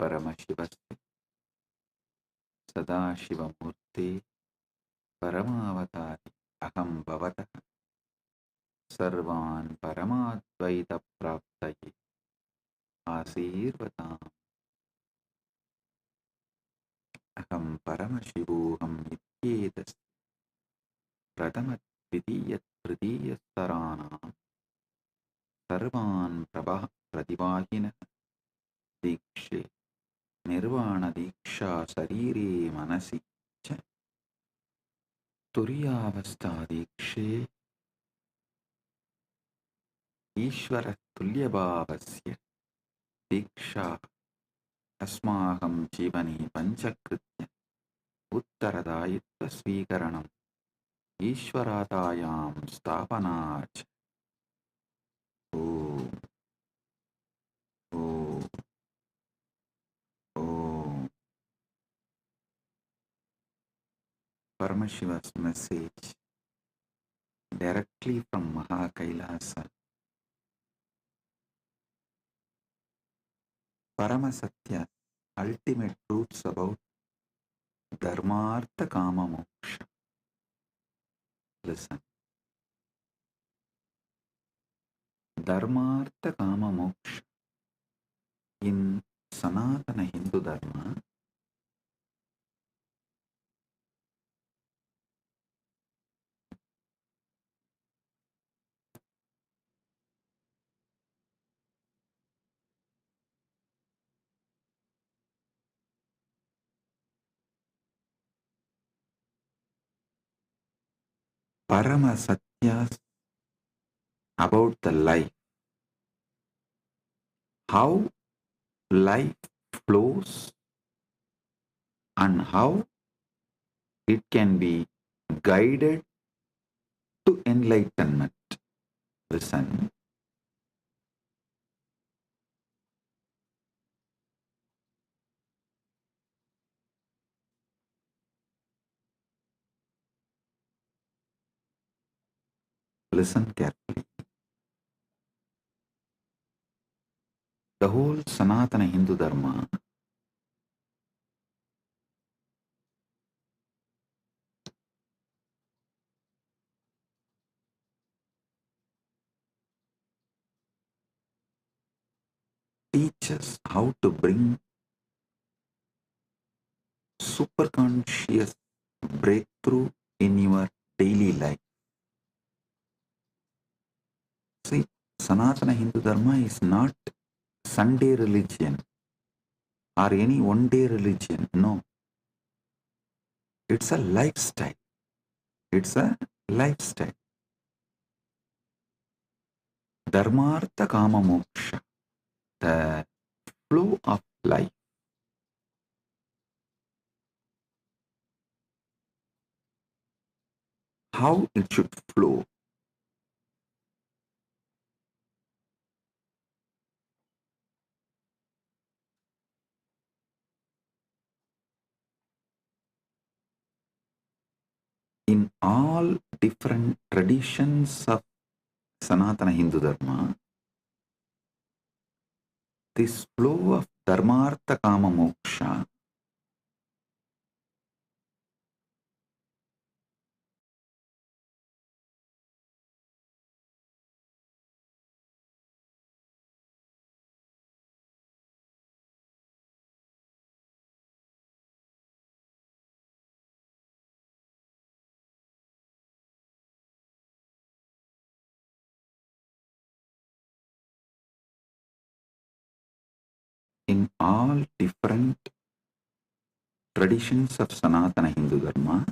परमशिवस्य सदाशिवमूर्ते परमावतारि अहं भवतः सर्वान् परमाद्वैतप्राप्तये आशीर्वदाम्। अहं परमशिवोऽहं इत्येतस्य प्रथमद्वितीयतृतीयस्तराणां सर्वान् प्रतिवाहिनः दीक्षे निर्वाणदीक्षा शरीरे मनसि च तुर्यावस्थादीक्षे ईश्वरतुल्यभावस्य दीक्षा अस्माकं जीवने पञ्चकृत्य उत्तरदायित्वस्वीकरणम् ईश्वरातायां स्थापना च। ॐ Paramashiva's message directly from Mahakailasa. Paramasatya, ultimate truths about Dharmartha Kama Moksha. Listen. Dharmartha Kama Moksha. In Sanatana Hindu Dharma, Paramasatya about the life, how life flows and how it can be guided to enlightenment. Listen. Listen carefully. The whole Sanatana Hindu Dharma teaches how to bring superconscious breakthrough in your daily life. See, Sanatana Hindu Dharma is not Sunday religion or any one-day religion. No. It's a lifestyle. It's a lifestyle. Dharmartha Kama Moksha, the flow of life. How it should flow. In all different traditions of Sanatana Hindu Dharma, this flow of Dharmartha Kama Moksha in all different traditions of Sanatana Hindu Dharma,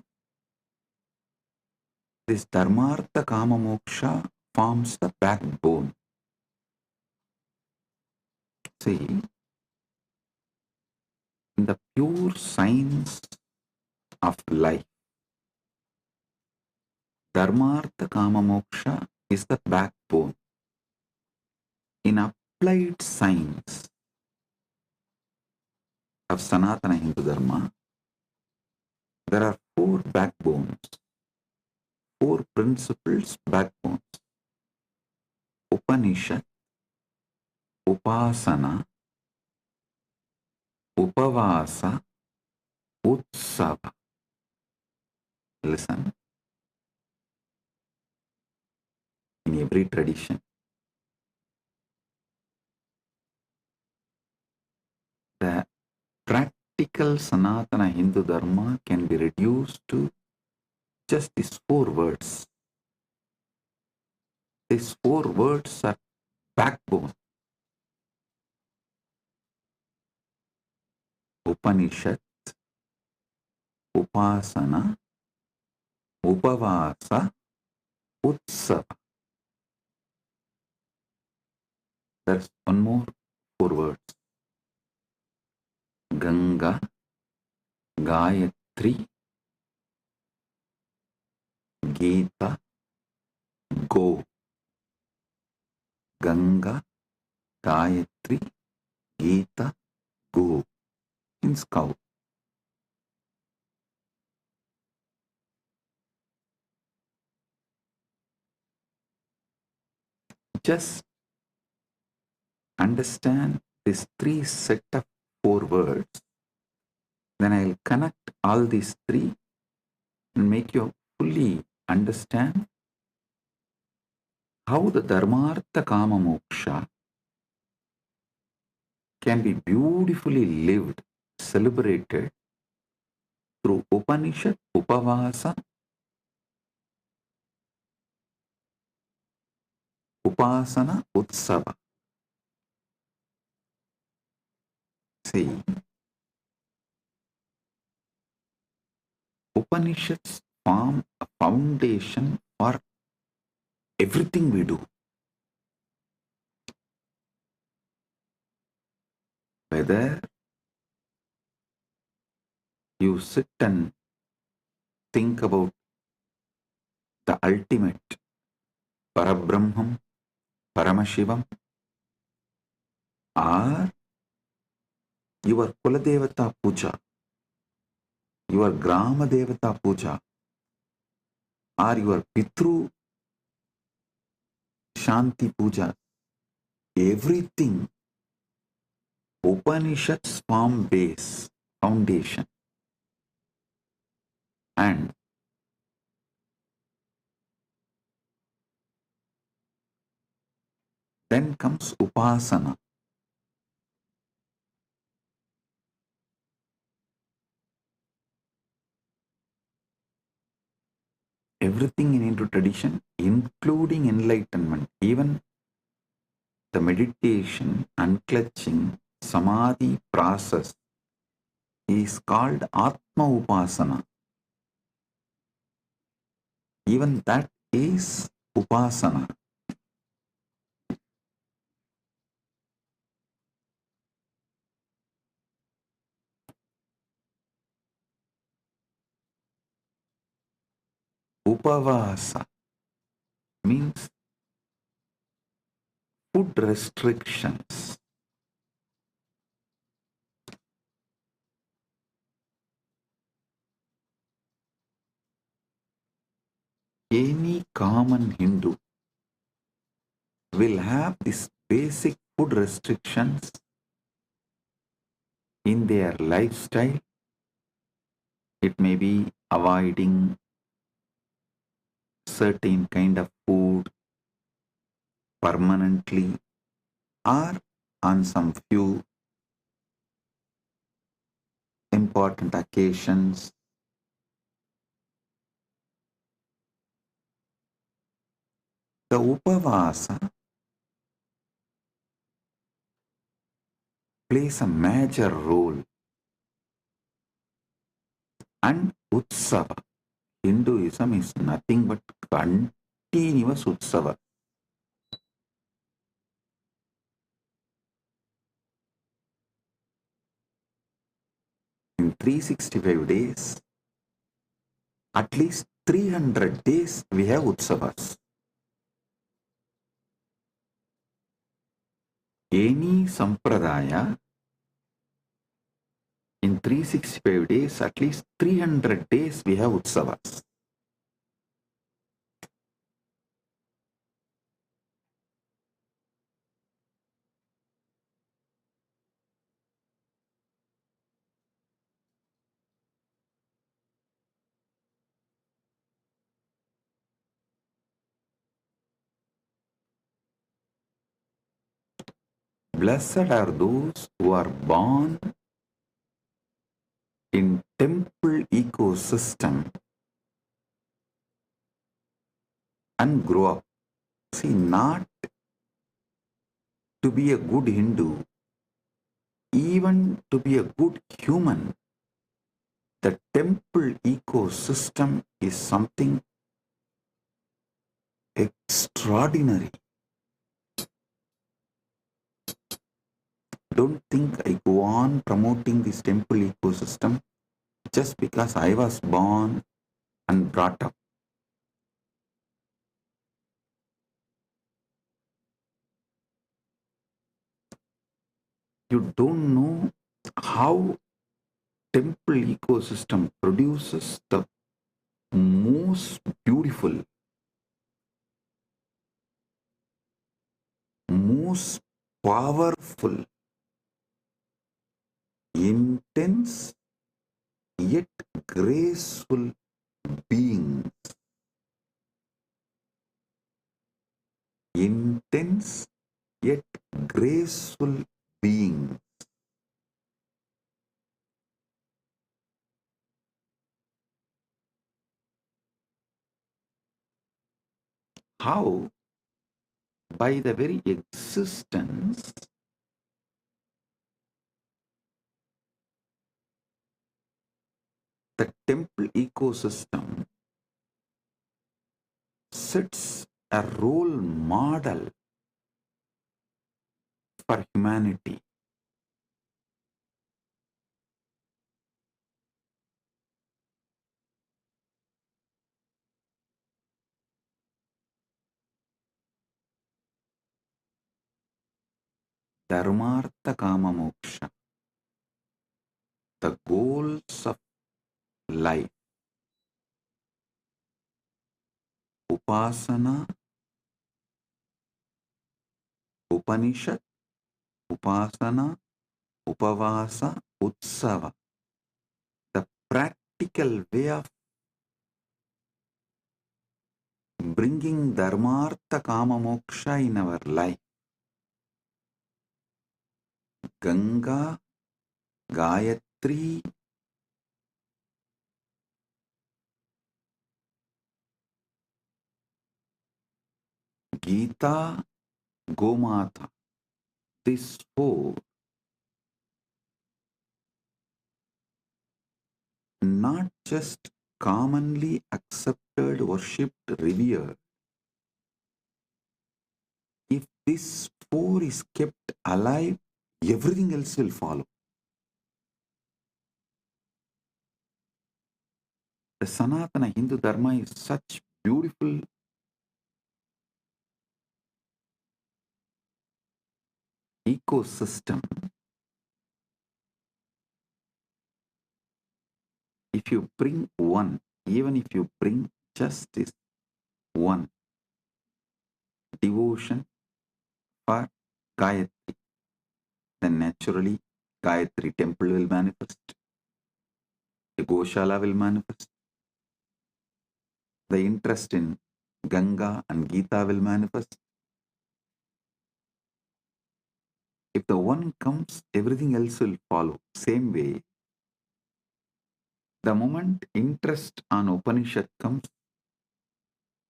this Dharmartha Kama Moksha forms the backbone. See, in the pure science of life, Dharmartha Kama Moksha is the backbone. In applied science of Sanatana Hindu Dharma, there are four backbones, four principles backbones. Upanishad, Upasana, Upavasa, Utsava. Listen. In every tradition, the practical Sanatana Hindu Dharma can be reduced to just these four words. These four words are backbone. Upanishad, Upasana, Upavasa, Utsava. There's one more four words. Ganga, Gayatri, Gita, Go. Ganga, Gayatri, Gita, Go. Means cow. Just understand this three set of four words then I'll connect all these three and make you fully understand how the Dharmartha Kama Moksha can be beautifully lived, celebrated through Upanishad, Upavasa, Upasana, Utsava. See, Upanishads form a foundation for everything we do. Whether you sit and think about the ultimate Parabrahman, Paramashivam, or your Kuladevata Puja, your Grama Devata Puja, or your Pitru Shanti Puja, everything Upanishads form base, foundation. And then comes Upasana. Everything in Hindu tradition, including enlightenment, even the meditation, unclutching, samadhi process is called Atma Upasana. Even that is Upasana. Upavasa means food restrictions. Any common Hindu will have these basic food restrictions in their lifestyle. It may be avoiding certain kind of food permanently or on some few important occasions. The Upavasa plays a major role, and Utsava, Hinduism is nothing but continuous Utsava. In 365 days, at least 300 days we have Utsavas. Any sampradaya, in 365 days, at least 300 days we have Utsavas. Blessed are those who are born in temple ecosystem and grow up. See, not to be a good Hindu, even to be a good human, the temple ecosystem is something extraordinary. Don't think I go on promoting this temple ecosystem just because I was born and brought up. You don't know how temple ecosystem produces the most beautiful, most powerful, intense yet graceful beings. Intense yet graceful beings. How? By the very existence the temple ecosystem sets a role model for humanity. Dharmartha Kama Moksha, the goals of life. Upasana, Upanishad, Upasana, Upavasa, Utsava. The practical way of bringing Dharmartha Kama Moksha in our life. Ganga, Gayatri, Gita, Gomata. These four not just commonly accepted, worshipped, revered. If this four is kept alive, everything else will follow. The Sanatana Hindu Dharma is such beautiful ecosystem. If you bring one, even if you bring just this one, devotion for Gayatri, then naturally Gayatri temple will manifest, the Goshala will manifest, the interest in Ganga and Gita will manifest. If the one comes, everything else will follow. Same way, the moment interest on Upanishad comes,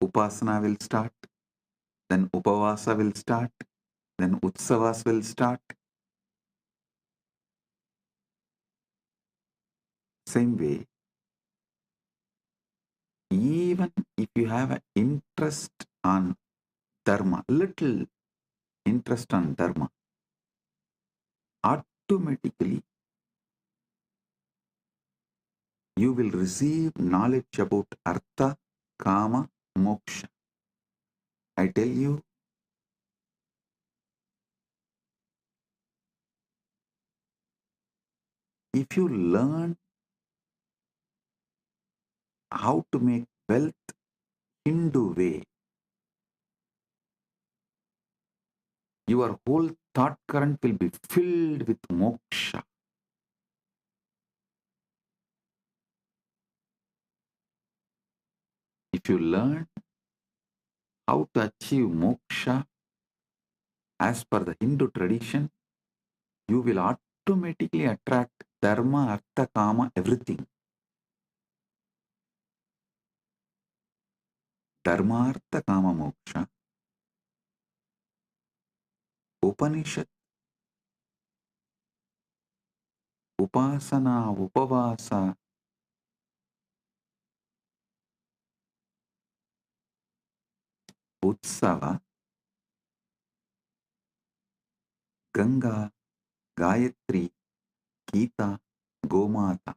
Upasana will start, then Upavasa will start, then Utsavas will start. Same way, even if you have an interest on Dharma, little interest on Dharma, automatically you will receive knowledge about Artha, Kama, Moksha. I tell you, if you learn how to make wealth Hindu way, your whole thought current will be filled with moksha. If you learn how to achieve moksha as per the Hindu tradition, you will automatically attract dharma, artha, kama, everything. Dharma, artha, kama, moksha. Upanishad, upasana, upavasa, utsava, Ganga, Gayatri, Gita, Gomata.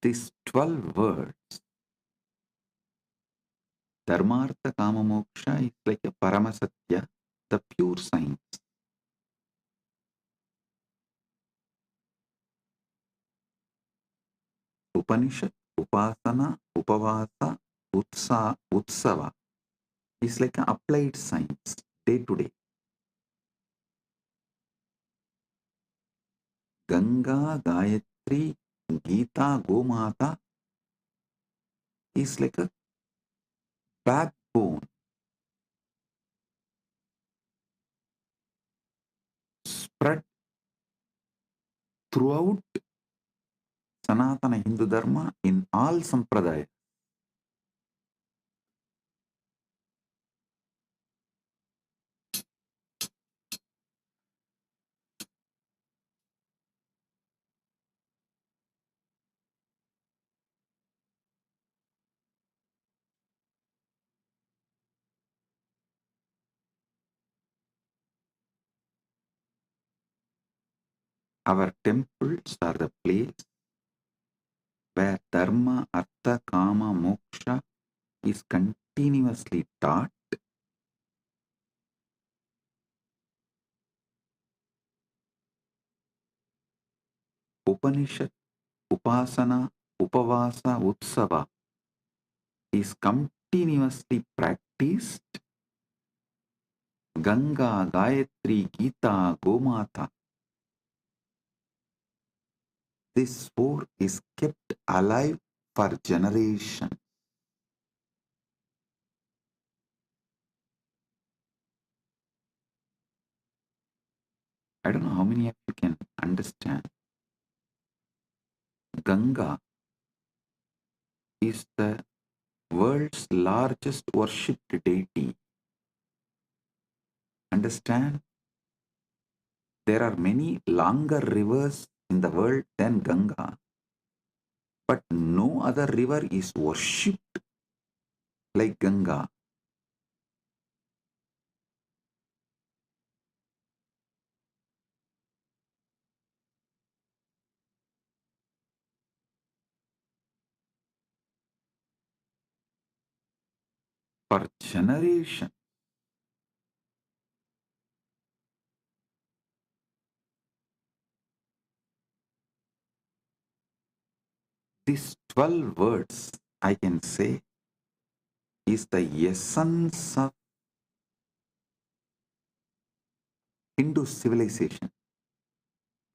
These 12 words, Dharmartha Kama Moksha, is like a Paramasatya, the pure science. Upanishad, Upasana, Upavasa, Utsava is like an applied science, day to day. Ganga, Gayatri, Gayatri, Gita, Gomata is like a backbone spread throughout Sanatana Hindu Dharma in all sampradaya. Our temples are the place where Dharma, Artha, Kama, Moksha is continuously taught. Upanishad, Upasana, Upavasa, Utsava is continuously practiced. Ganga, Gayatri, Gita, Gomata. This four is kept alive for generations. I don't know how many of you can understand. Ganga is the world's largest worshipped deity. Understand? There are many longer rivers in the world than Ganga, but no other river is worshipped like Ganga. For generations, these 12 words, I can say, is the essence of Hindu civilization.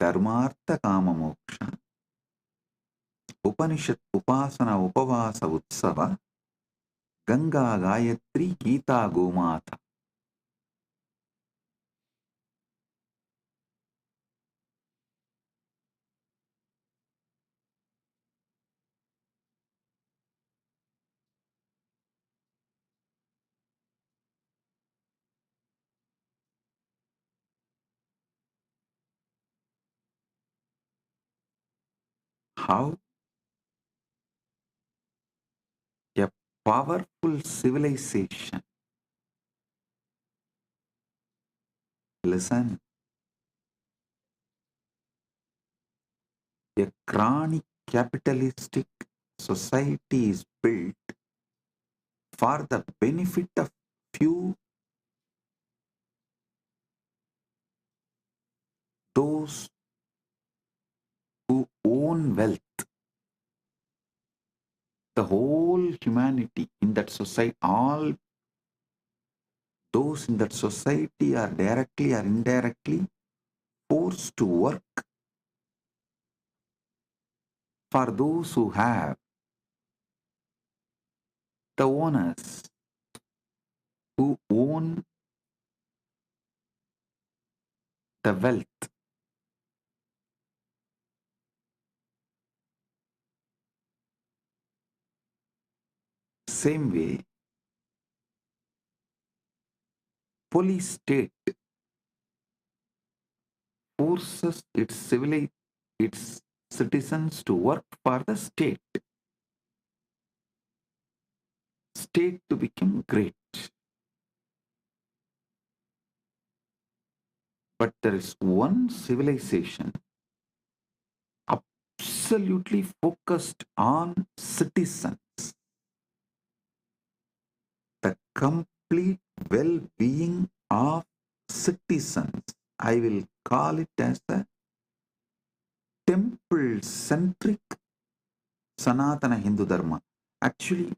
Dharmartha Kama Moksha, Upanishad, Upasana, Upavasa, Utsava, Ganga, Gayatri, Gita, Gomata. How a powerful civilization, listen, a chronic capitalistic society is built for the benefit of few, those who own wealth. The whole humanity in that society, all those in that society are directly or indirectly forced to work for those who have, the owners who own the wealth. Same way, police state forces its citizens to work for the state to become great. But there is one civilization absolutely focused on citizens, the complete well-being of citizens. I will call it as the temple-centric Sanatana Hindu Dharma. Actually,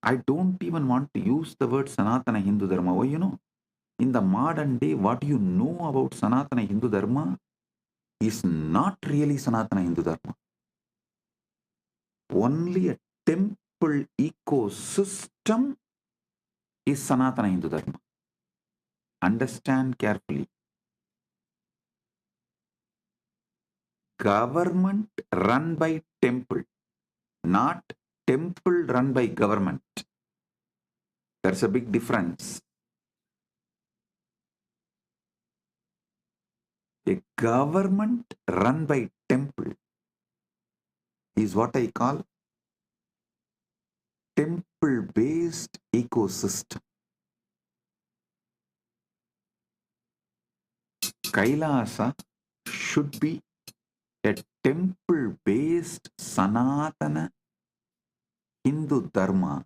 I don't even want to use the word Sanatana Hindu Dharma. Why, in the modern day, what you know about Sanatana Hindu Dharma is not really Sanatana Hindu Dharma. Only a temple ecosystem is Sanatana Hindu Dharma. Understand carefully. Government run by temple, not temple run by government. There's a big difference. A government run by temple is what I call temple-based ecosystem. Kailasa should be a temple-based Sanatana Hindu Dharma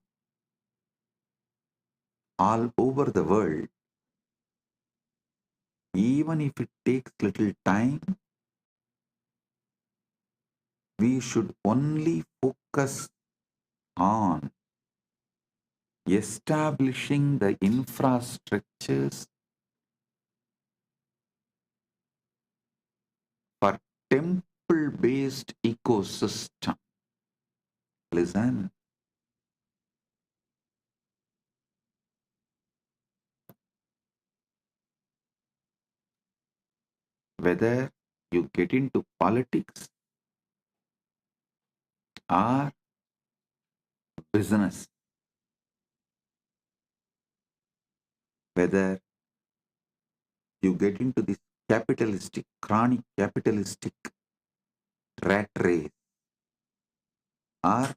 all over the world. Even if it takes little time, we should only focus on establishing the infrastructures for temple-based ecosystem. Listen. Whether you get into politics or business, whether you get into this capitalistic, chronic capitalistic rat race or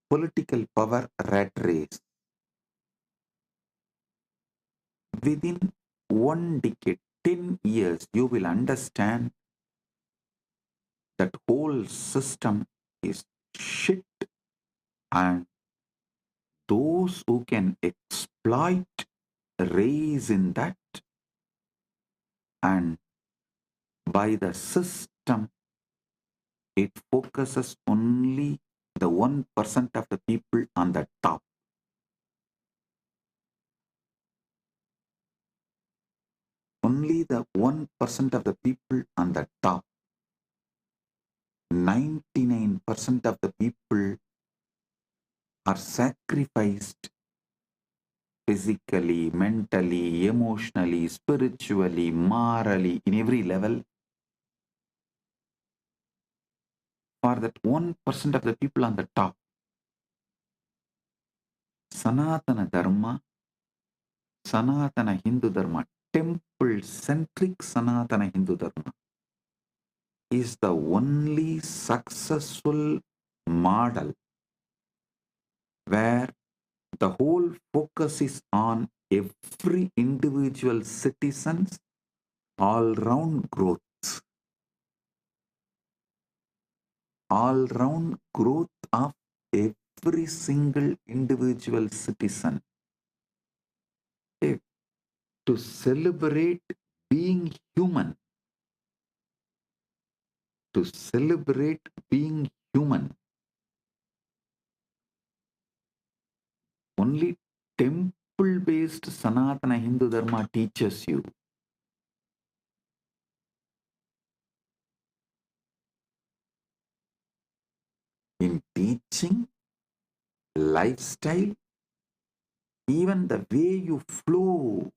political power rat race, within 1 decade, 10 years, you will understand that whole system is shit, and those who can exploit raise in that, and by the system it focuses only the 1% of the people on the top. Only the 1% of the people on the top. 99% of the people are sacrificed physically, mentally, emotionally, spiritually, morally, in every level for that 1% of the people on the top. Sanatana Dharma, Sanatana Hindu Dharma, temple-centric Sanatana Hindu Dharma is the only successful model where the whole focus is on every individual citizen's all-round growth. All-round growth of every single individual citizen. To celebrate being human. To celebrate being human. Only temple-based Sanatana Hindu Dharma teaches you. In teaching, lifestyle, even the way you flow.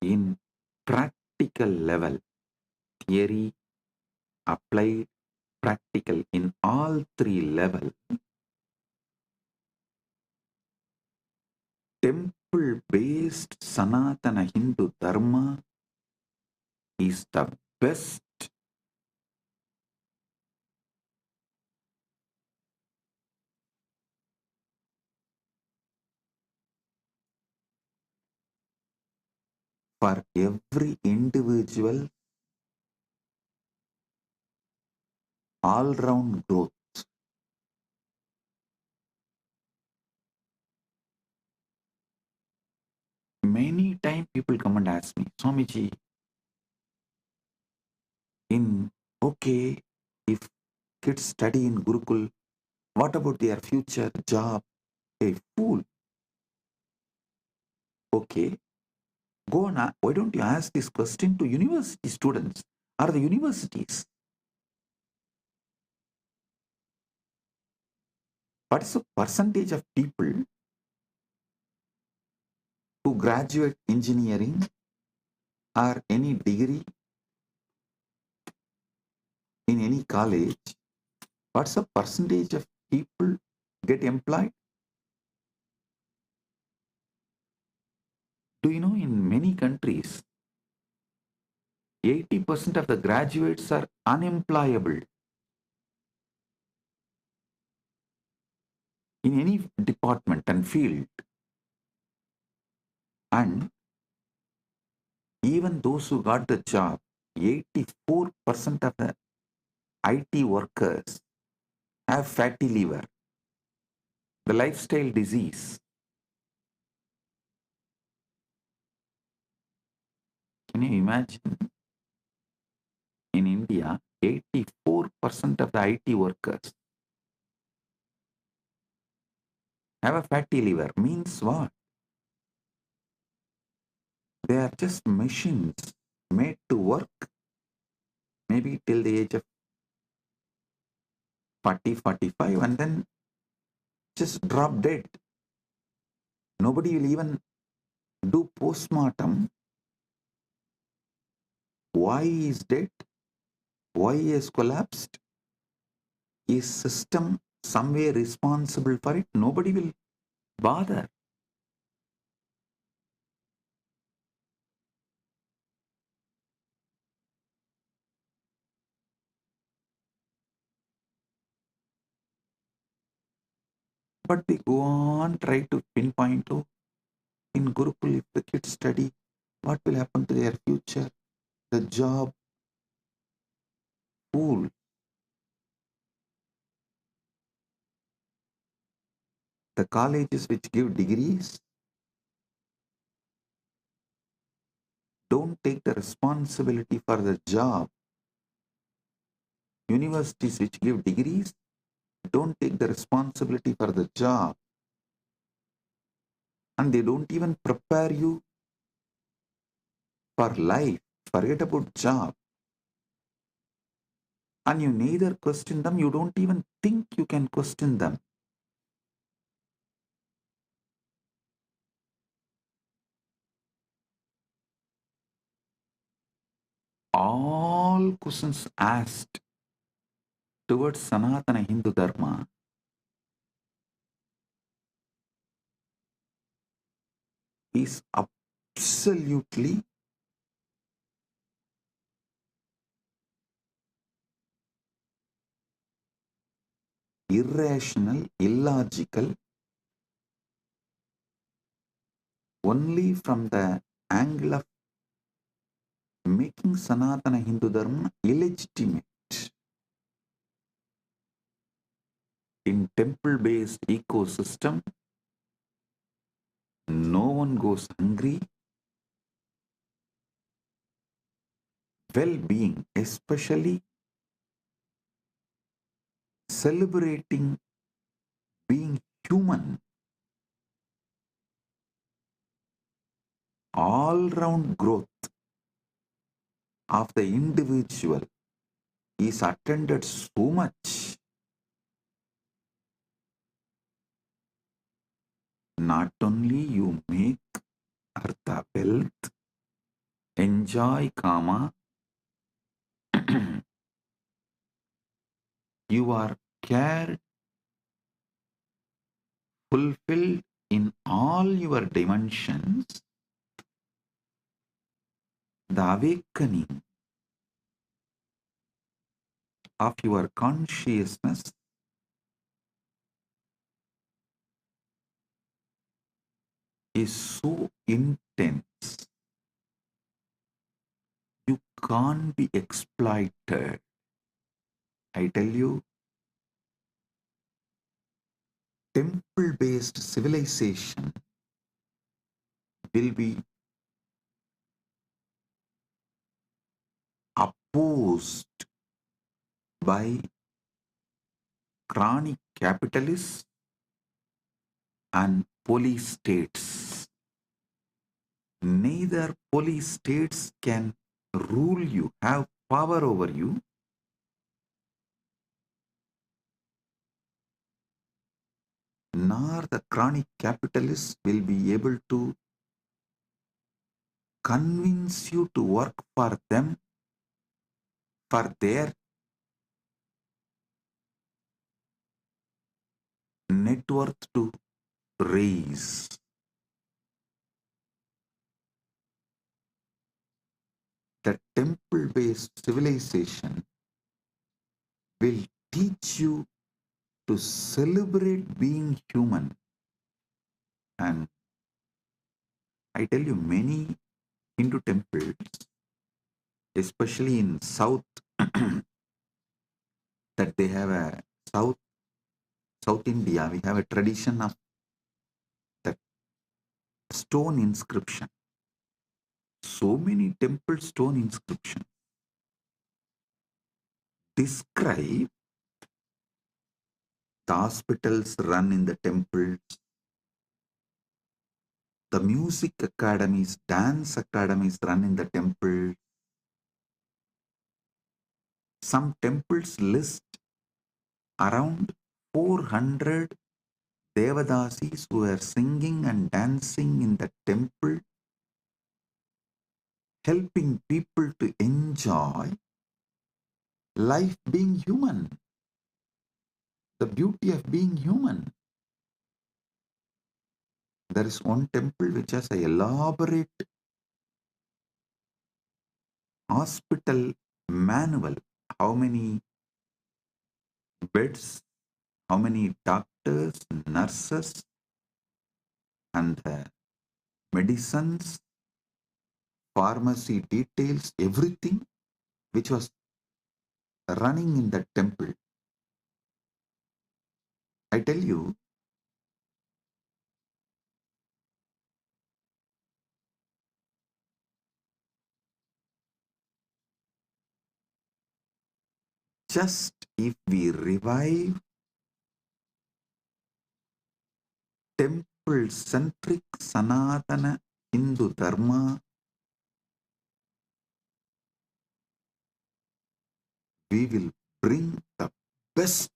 In practical level, theory, applied, practical, in all three levels, temple-based Sanatana Hindu Dharma is the best. For every individual, all-round growth. Many times people come and ask me, Swamiji, if kids study in Gurukul, what about their future job? a fool. Okay, go on. Why don't you ask this question to university students or the universities? What is the percentage of people who graduate engineering or any degree in any college? What's the percentage of people get employed? Do you know in many countries, 80% of the graduates are unemployable in any department and field. And even those who got the job, 84% of the IT workers have fatty liver, the lifestyle disease. Can you imagine? In India, 84% of the IT workers have a fatty liver. Means what? They are just machines made to work maybe till the age of 40, 45 and then just drop dead. Nobody will even do post-mortem. Why he is dead? Why he has collapsed? Is system somewhere responsible for it? Nobody will bother. But they go on, try to pinpoint, oh, in Gurukul, if the kids study, what will happen to their future? The job. Fool. The colleges which give degrees don't take the responsibility for the job. Universities which give degrees don't take the responsibility for the job. And they don't even prepare you for life. Forget about job. And you neither question them, you don't even think you can question them. All questions asked towards Sanatana Hindu Dharma is absolutely irrational, illogical, only from the angle of making Sanatana Hindu Dharma illegitimate. In temple-based ecosystem, no one goes hungry. Well-being, especially celebrating being human, all-round growth of the individual is attended so much. Not only you make artha wealth, enjoy kama, you are cared, fulfilled in all your dimensions. The awakening of your consciousness is so intense, you can't be exploited. I tell you, temple-based civilization will be opposed by chronic capitalists and police states. Neither police states can rule you, have power over you, nor the chronic capitalists will be able to convince you to work for them, for their net worth to raise. The temple-based civilization will teach you to celebrate being human. And I tell you, many Hindu temples, especially in South, that they have a South India, we have a tradition of that stone inscription. So many temple stone inscriptions describe the hospitals run in the temples, the music academies, dance academies run in the temple. Some temples list around 400 Devadasis who are singing and dancing in the temple, helping people to enjoy life being human, the beauty of being human. There is one temple which has an elaborate hospital manual, how many beds, how many doctors, nurses, and medicines, pharmacy details, everything which was running in that temple. I tell you, just if we revive temple-centric Sanatana Hindu Dharma, we will bring the best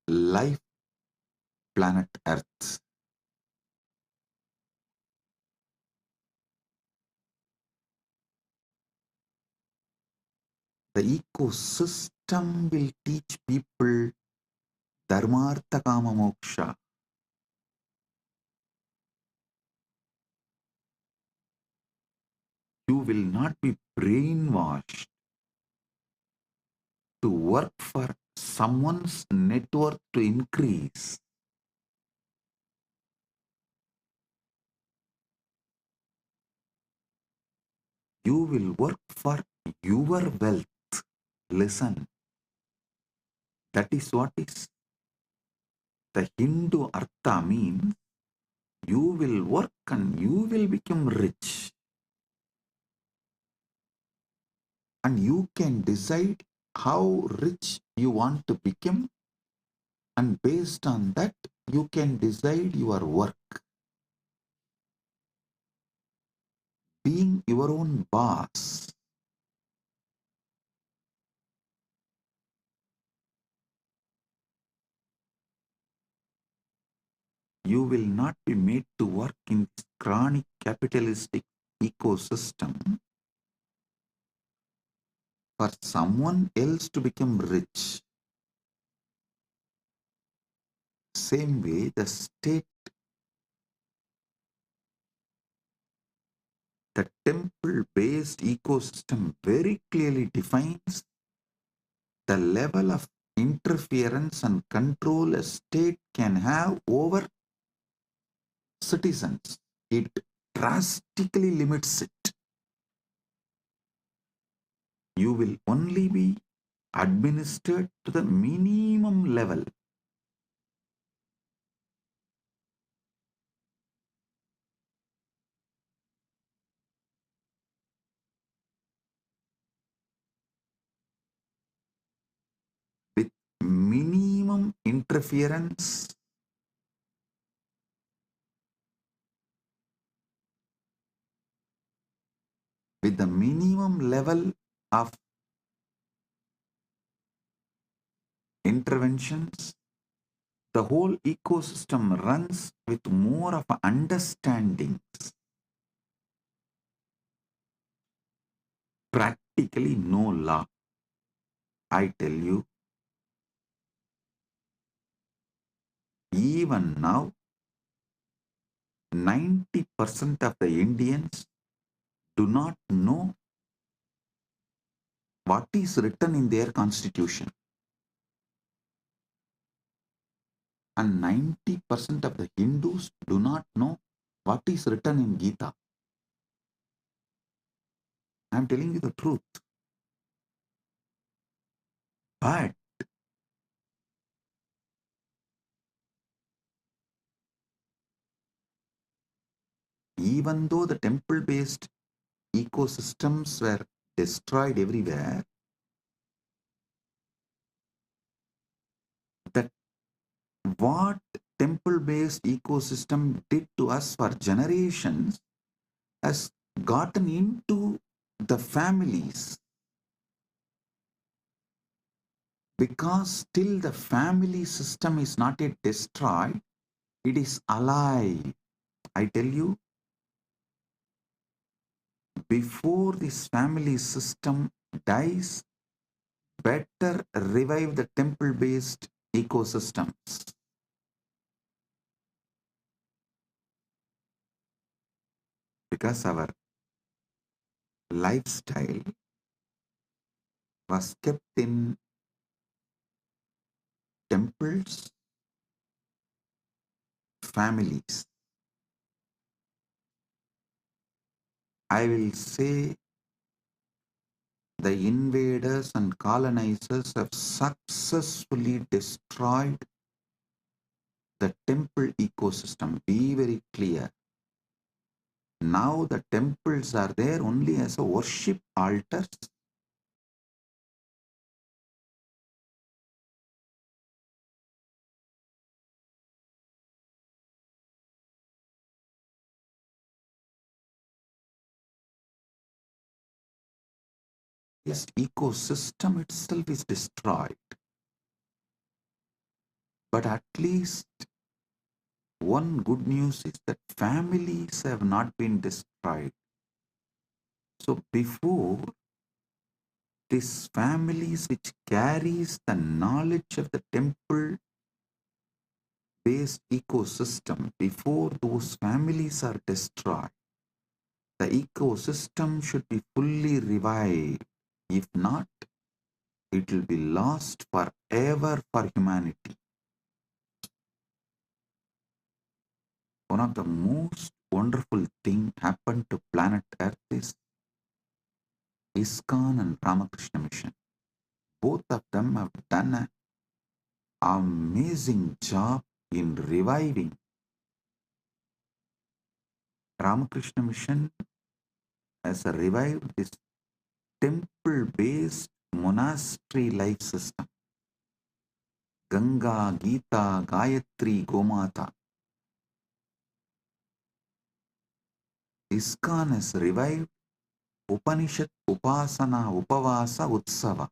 life planet Earth. The ecosystem will teach people Dharmartha Kama Moksha. You will not be brainwashed to work for someone's net worth to increase. You will work for your wealth. Listen, that is what is the Hindu Artha means. You will work and you will become rich. And you can decide how rich you want to become, and based on that, you can decide your work. Being your own boss. You will not be made to work in this chronic capitalistic ecosystem for someone else to become rich. Same way, the state, the temple-based ecosystem very clearly defines the level of interference and control a state can have over citizens. It drastically limits it. You will only be administered to the minimum level. minimum interference with the minimum level of interventions, the whole ecosystem runs with more of understandings. Practically no law. I tell you, even now, 90% of the Indians do not know what is written in their constitution. And 90% of the Hindus do not know what is written in Gita. I am telling you the truth. But even though the temple-based ecosystems were destroyed everywhere, that what temple-based ecosystem did to us for generations has gotten into the families, because still the family system is not yet destroyed, it is alive. I tell you, before this family system dies, better revive the temple-based ecosystems. Because our lifestyle was kept in temples, families. I will say the invaders and colonizers have successfully destroyed the temple ecosystem. Be very clear. Now the temples are there only as a worship altars. This ecosystem itself is destroyed. But at least one good news is that families have not been destroyed. So before, these families which carries the knowledge of the temple-based ecosystem, before those families are destroyed, the ecosystem should be fully revived. If not, it will be lost forever for humanity. One of the most wonderful things happened to planet Earth is ISKCON and Ramakrishna Mission. Both of them have done an amazing job in reviving. Ramakrishna Mission has revived this temple-based monastery life system. Ganga, Gita, Gayatri, Gomata. ISKCON has revived Upanishad, Upasana, Upavasa, Utsava.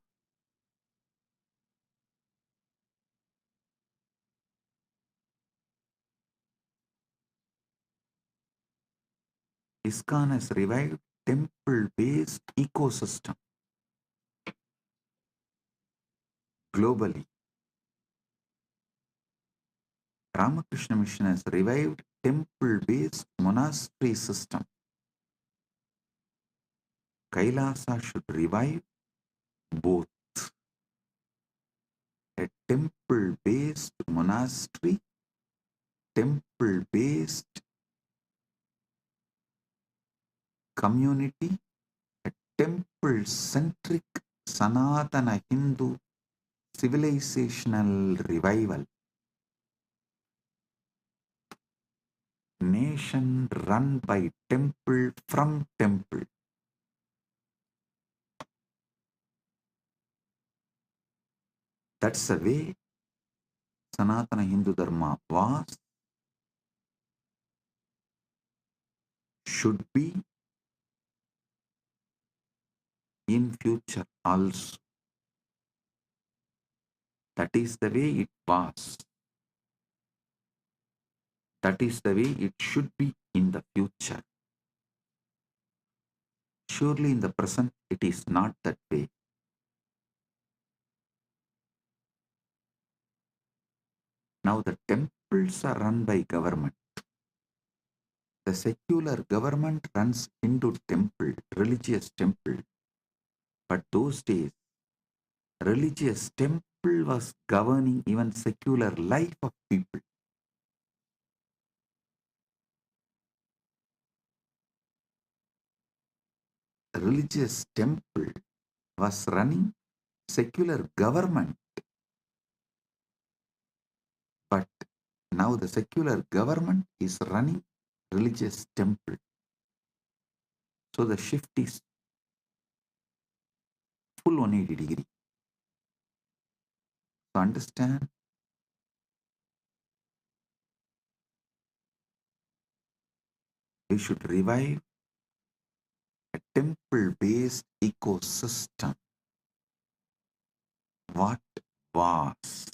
ISKCON has revived temple-based ecosystem globally. Ramakrishna Mission has revived temple-based monastery system. Kailasa should revive both. A temple-based monastery, temple-based community, a temple-centric Sanatana Hindu civilizational revival. Nation run by temple from temple. That's the way Sanatana Hindu Dharma was, should be, in future also. That is the way it was. That is the way it should be in the future. Surely in the present it is not that way. Now the temples are run by government. The secular government runs Hindu temple, religious temple. But those days, religious temple was governing even secular life of people. Religious temple was running secular government. But now the secular government is running religious temple. So the shift is full 180 degree. So understand, we should revive a temple-based ecosystem. What was?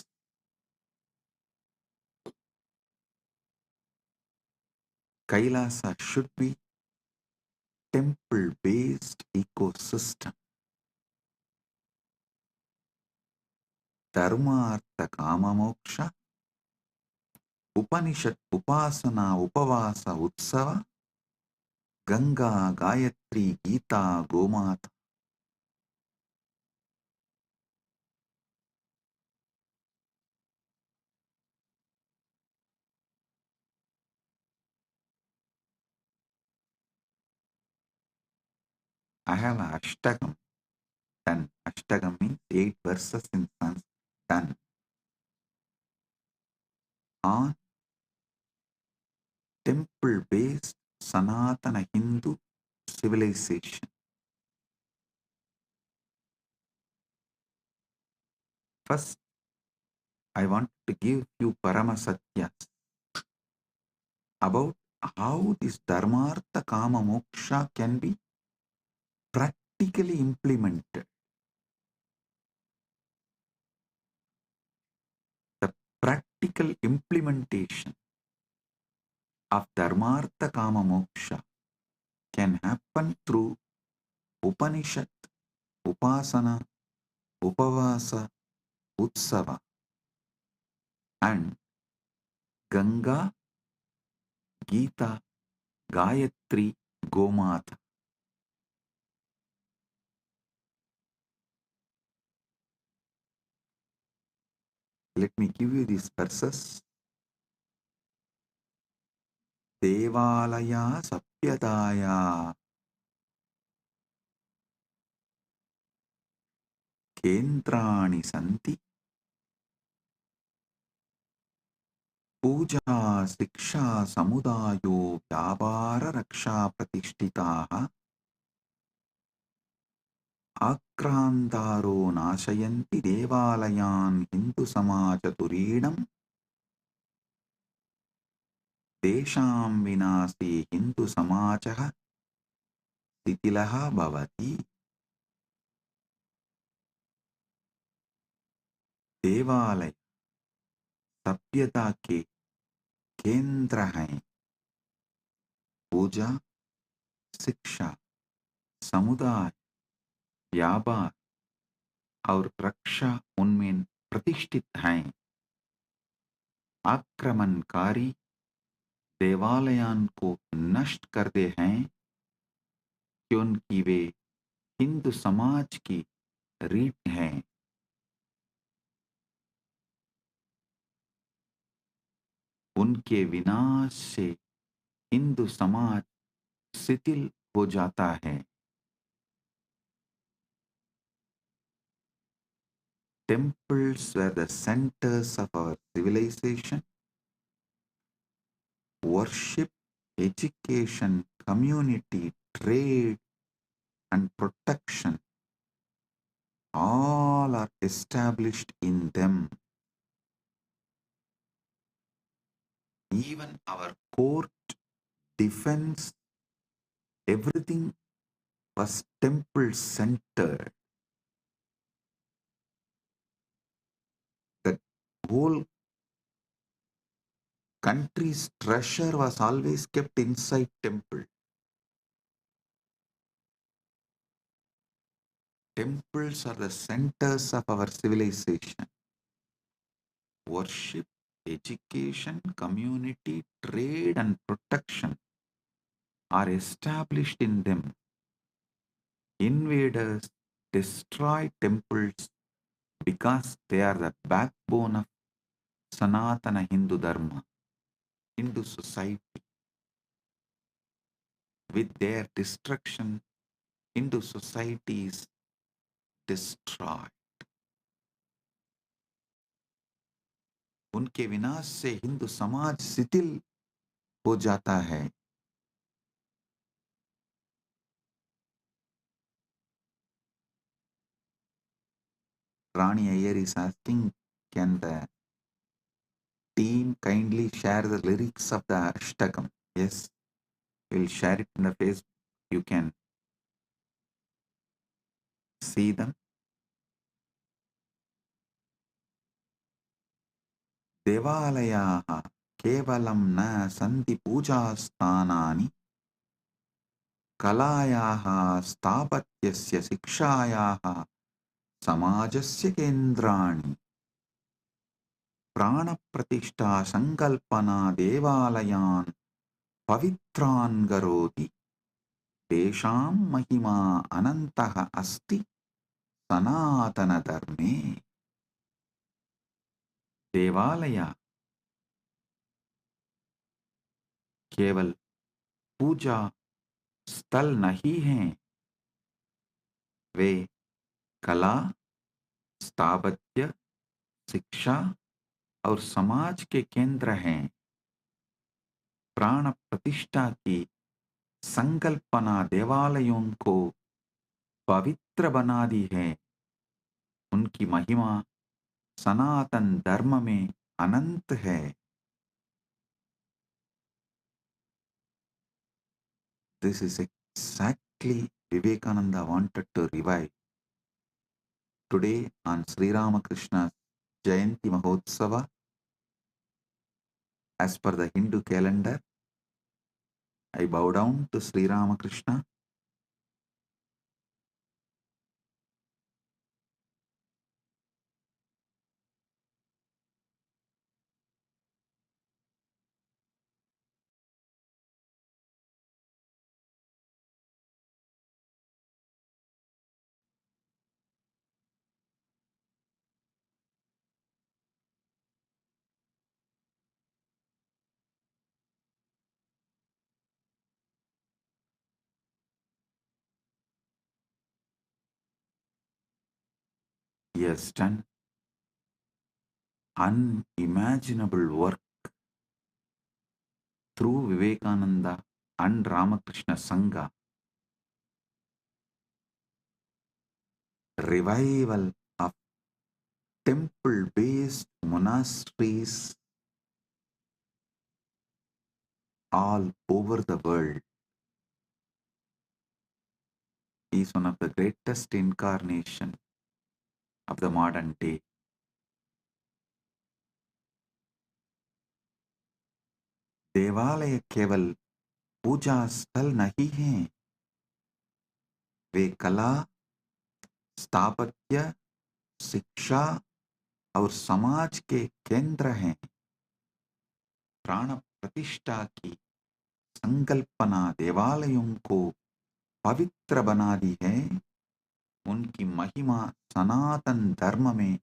Kailasa should be temple-based ecosystem. Dharma, Artha, Kama, Moksha, Upanishad, Upasana, Upavasa, Utsava, Ganga, Gayatri, Gita, Gomata. I have an Ashtagam done. Ashtagam means 8 verses in Sanskrit done on temple-based Sanatana Hindu civilization. First, I want to give you Paramasatyas about how this Dharmartha Kama Moksha can be practically implemented. The practical implementation of Dharmartha Kama Moksha can happen through Upanishad, Upasana, Upavasa, Utsava, and Ganga, Gita, Gayatri, Gomata. Let me give you these verses. Devalaya Sapyadaya Kendrani Santi Puja Siksha Samudayo Vyabara Raksha Pratishtitaha Akrantaro Nashayanti Devalayan Hindu Samajaturinam Desham Vinasi Hindu Samajaha Sitilaha Bhavati. देवालय सभ्यता के केंद्र हैं. पूजा, शिक्षा, समुदाय, व्यापार और रक्षा उनमें प्रतिष्ठित हैं. आक्रमणकारी देवालयों को नष्ट करते हैं क्योंकि वे हिंदू समाज की रीढ़ हैं. उनके विनाश से हिंदू समाज शिथिल हो जाता है. Temples were the centers of our civilization. Worship, education, community, trade, and protection all are established in them. even our court, defense, everything was temple centered. The whole country's treasure was always kept inside temple. Temples are the centers of our civilization. Worship, education, community, trade, and protection are established in them. Invaders destroy temples because they are the backbone of Sanatana Hindu Dharma, Hindu society. With their destruction, Hindu society is destroyed. उनके विनाश से हिंदू समाज शिथिल हो जाता है. Rani Iyer is asking, can the team kindly share the lyrics of the Ashtakam? Yes, we'll share it in the Facebook. You can see them. देवालयाः केवलं न सन्ति पूजास्थानानि कलायाः स्थापत्यस्य शिक्षायाः समाजस्य केन्द्राणि प्राणप्रतिष्ठा संकल्पना देवालयान् पवित्रान् करोति तेषां महिमा अनन्तः अस्ति सनातनधर्मे. देवालय केवल पूजा स्थल नहीं हैं, वे कला, स्थापत्य, शिक्षा और समाज के केंद्र हैं. प्राण प्रतिष्ठा की संकल्पना देवालयों को पवित्र बना दी है. उनकी महिमा सनातन धर्म में अनंत है. This is exactly Vivekananda wanted to revive. Today on Sri Ramakrishna's Jayanti Mahotsava, as per the Hindu calendar, I bow down to Sri Ramakrishna. He has done unimaginable work through Vivekananda and Ramakrishna Sangha. Revival of temple-based monasteries all over the world. He is one of the greatest incarnation of the modern day. देवालय केवल पूजा स्थल नहीं हैं, वे कला, स्थापत्य, शिक्षा और समाज के केंद्र हैं. प्राण प्रतिष्ठा की संकल्पना देवालयों को पवित्र बना दी है. उनकी महिमा सनातन धर्म में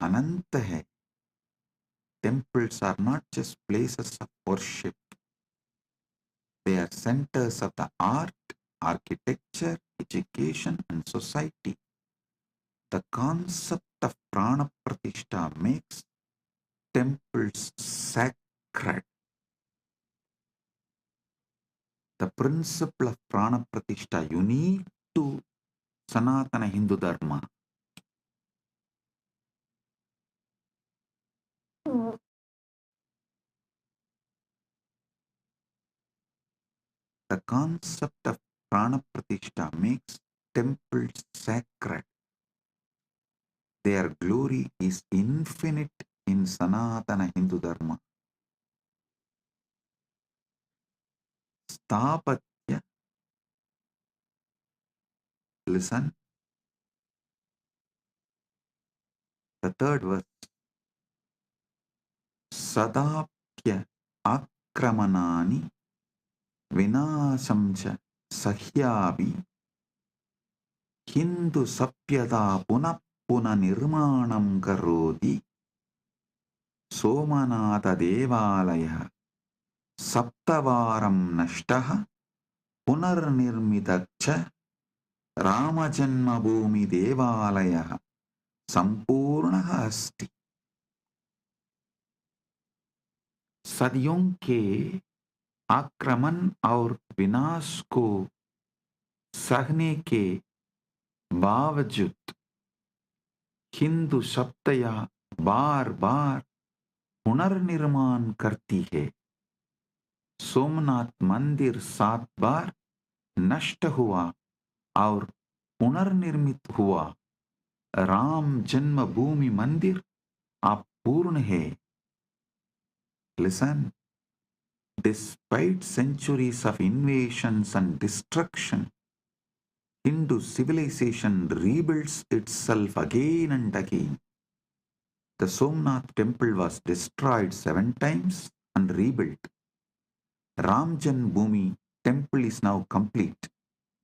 अनंत है. Temples are not just places of worship. They are centers of the art, architecture, education, and society. The concept of prana pratishtha makes temples sacred. The principle of prana pratishtha unique to Sanatana Hindu Dharma. The concept of prana pratishtha makes temples sacred. Their glory is infinite in Sanatana Hindu Dharma. Stapatya, listen, the third verse. Sadapya akramanani vinashamcha sahyavi Hindu sapyada punap puna nirmanam karodi Somanatha devalaya saptavaram nashtaha punarnirmitacha Ramajanmabhumi devalaya sampurnaha asti. सदियों के आक्रमण और विनाश को सहने के बावजूद हिंदू सत्ता बार बार पुनर्निर्माण करती है. सोमनाथ मंदिर 7 बार नष्ट हुआ और पुनर्निर्मित हुआ. राम जन्मभूमि मंदिर अपूर्ण है. Listen, despite centuries of invasions and destruction, Hindu civilization rebuilds itself again and again. The Somnath temple was destroyed 7 times and rebuilt. Ram Janmabhoomi temple is now complete.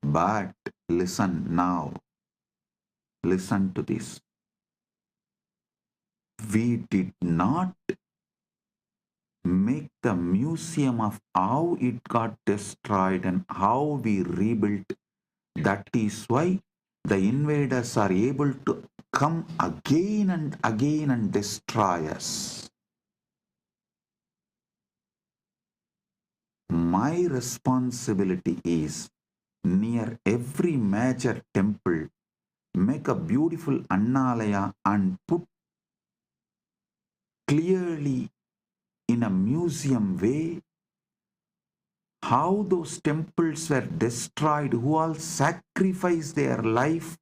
But listen now. Listen to this. We did not make the museum of how it got destroyed and how we rebuilt. That is why the invaders are able to come again and destroy us. My responsibility is near every major temple, make a beautiful annalaya and put clearly in a museum way how those temples were destroyed, who all sacrificed their life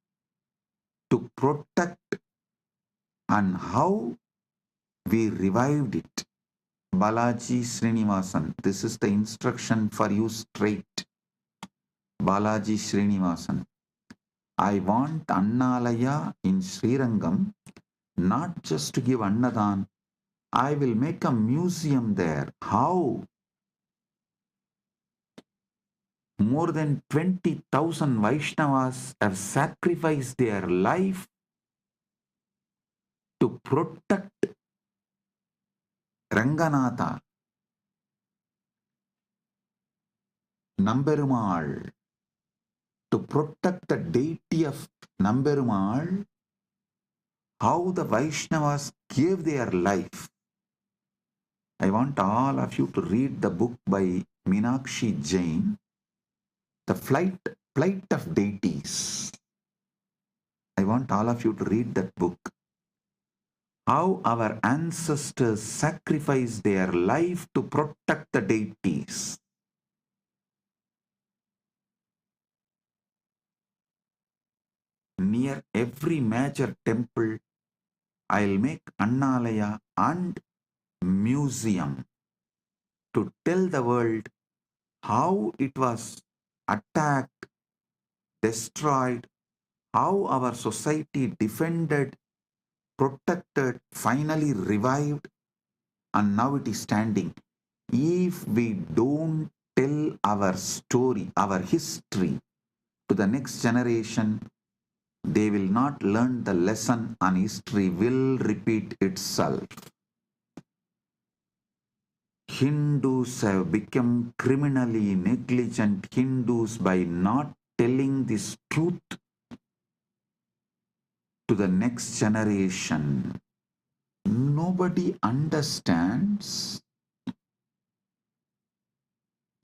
to protect, and how we revived it. Balaji Srinivasan, this is the instruction for you straight. Balaji Srinivasan, I want Annalaya in Srirangam, not just to give Annadan. I will make a museum there. How? More than 20,000 Vaishnavas have sacrificed their life to protect Ranganatha, Namberumal, to protect the deity of Namberumal, how the Vaishnavas gave their life. I want all of you to read the book by Meenakshi Jain, The Flight of Deities. I want all of you to read that book. How our ancestors sacrificed their life to protect the deities. Near every major temple, I'll make Annalaya and museum to tell the world how it was attacked, destroyed, how our society defended, protected, finally revived, and now it is standing. If we don't tell our story, our history to the next generation, they will not learn the lesson and history will repeat itself. Hindus have become criminally negligent Hindus by not telling this truth to the next generation. Nobody understands.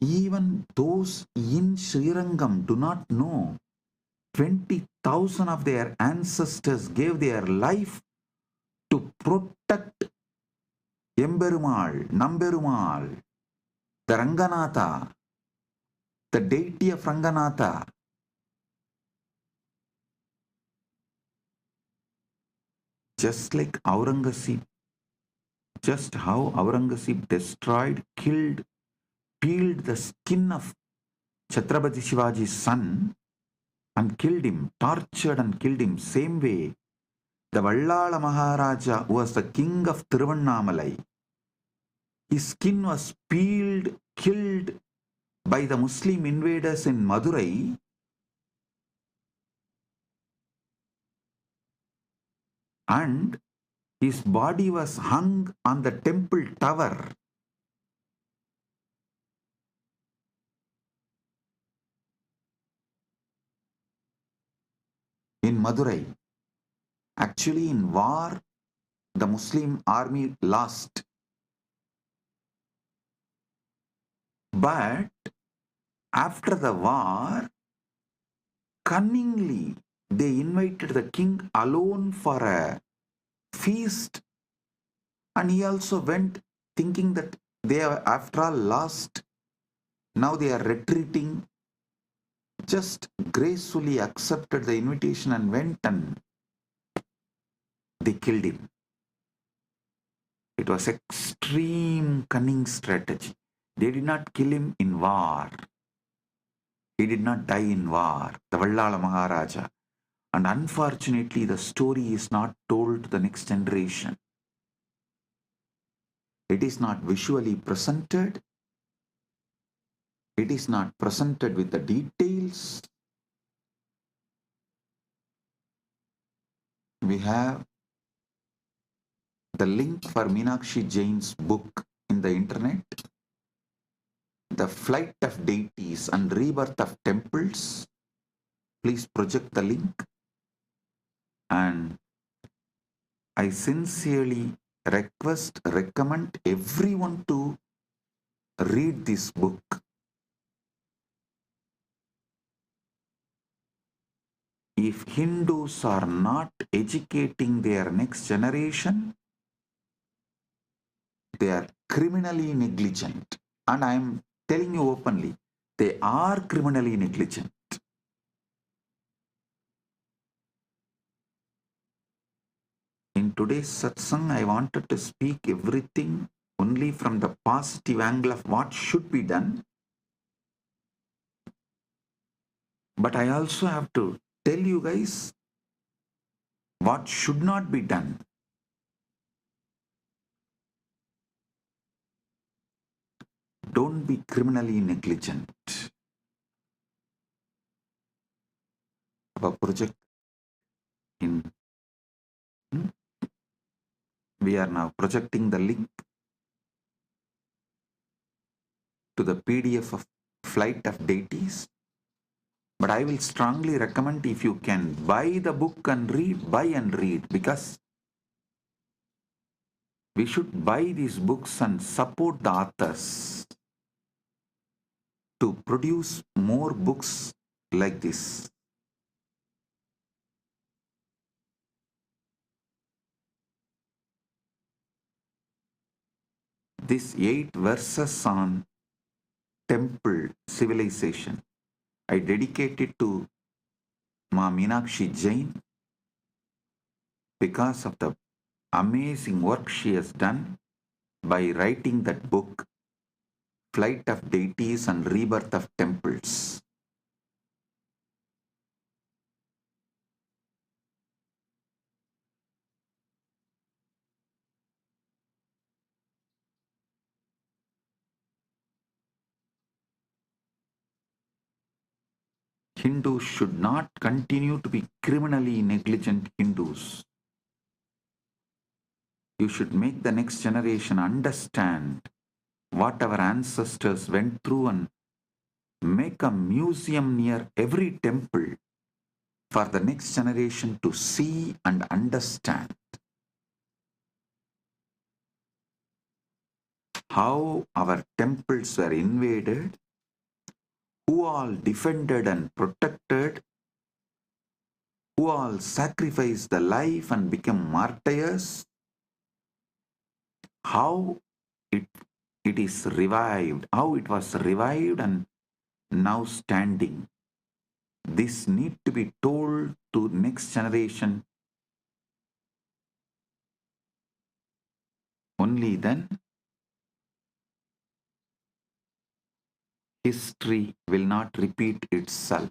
Even those in Srirangam do not know. 20,000 of their ancestors gave their life to protect Emberumal, Namberumal, the Ranganatha. the deity of Ranganatha. Just like Aurangzeb, just how Aurangzeb destroyed, killed, peeled the skin of Chhatrapati Shivaji's son and killed him, tortured and killed him. Same way, the Vallala Maharaja, who was the king of Tiruvannamalai, his skin was peeled, killed by the Muslim invaders in Madurai, and his body was hung on the temple tower. In Madurai. Actually, in war, the Muslim army lost. But after the war, cunningly, they invited the king alone for a feast, and he also went thinking that they are after all lost. Now they are retreating. Just gracefully accepted the invitation and went, and they killed him. It was extreme cunning strategy. They did not kill him in war. He did not die in war, the Vallala Maharaja. And unfortunately, the story is not told to the next generation. It is not visually presented. It is not presented with the details. We have the link for Meenakshi Jain's book in the internet, The Flight of Deities and Rebirth of Temples. Please project the link. And I sincerely recommend everyone to read this book. If Hindus are not educating their next generation, they are criminally negligent. And I am telling you openly, they are criminally negligent. In today's satsang, I wanted to speak everything only from the positive angle of what should be done. But I also have to tell you guys what should not be done. Don't be criminally negligent. Our project we are now projecting the link to the PDF of Flight of Deities. But I will strongly recommend, if you can buy the book and read, buy and read, because we should buy these books and support the authors to produce more books like this. These 8 verses on temple civilization, I dedicate it to Ma Meenakshi Jain because of the amazing work she has done by writing that book, Flight of Deities and Rebirth of Temples. Hindus should not continue to be criminally negligent Hindus. You should make the next generation understand what our ancestors went through and make a museum near every temple for the next generation to see and understand how our temples were invaded, who all defended and protected, who all sacrificed the life and became martyrs, how it is revived, how it was revived and now standing. This need to be told to next generation. Only then history will not repeat itself.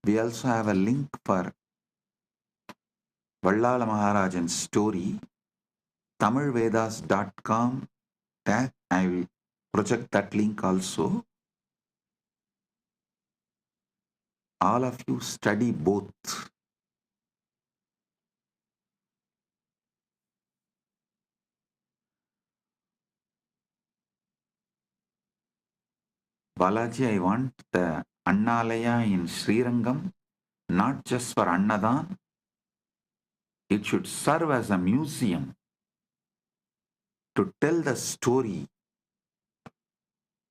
We also have a link for Vallala Maharajan's story, tamilvedas.com. That I will project that link also. All of you study both. Balaji, I want the Annalaya in Srirangam, not just for Annadan. It should serve as a museum to tell the story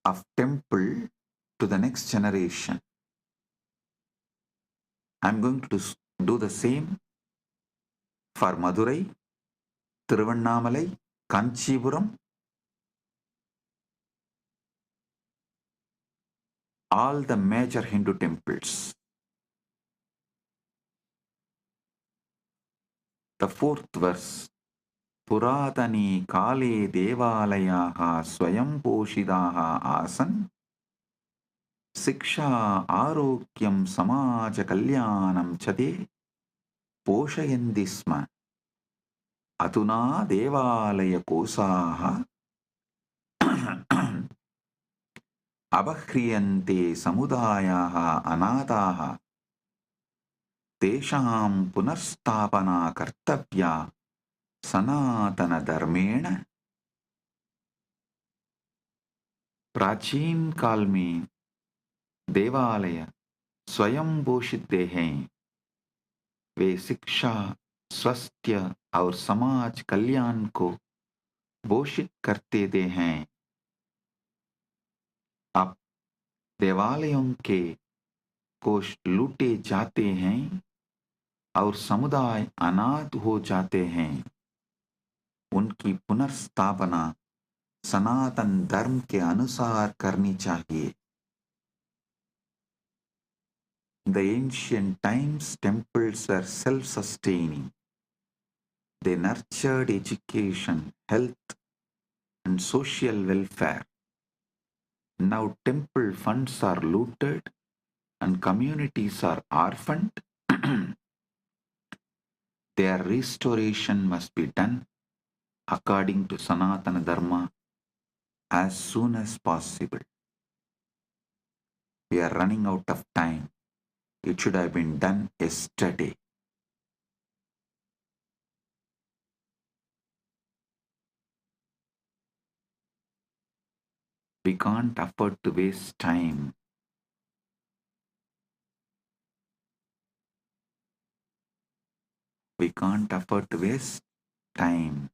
of temple to the next generation. I'm going to do the same for Madurai, Tiruvannamalai, Kanchipuram, all the major Hindu temples. The fourth verse, Puratani kale devalayaha swayam poshidaha asan Siksha arogyam samaja kalyanam chade poshayandisma Aduna devalaya kosaha abhriyante samudayaha anadaha tesham punarstapana kartavya sanatana dharmena. प्राचीन काल में देवालय स्वयं पोषित हैं. वे शिक्षा, स्वास्थ्य और समाज कल्याण को पोषित करते दे हैं. अब देवालयों के कोष लूटे जाते हैं और समुदाय अनाथ हो जाते हैं. उनकी पुनर्स्थापना सनातन धर्म के अनुसार करनी चाहिए. In the ancient times, temples were self-sustaining. They nurtured education, health, and social welfare. Now temple funds are looted and communities are orphaned. Their restoration must be done according to Sanatana Dharma as soon as possible. We are running out of time. It should have been done yesterday. We can't afford to waste time. We can't afford to waste time.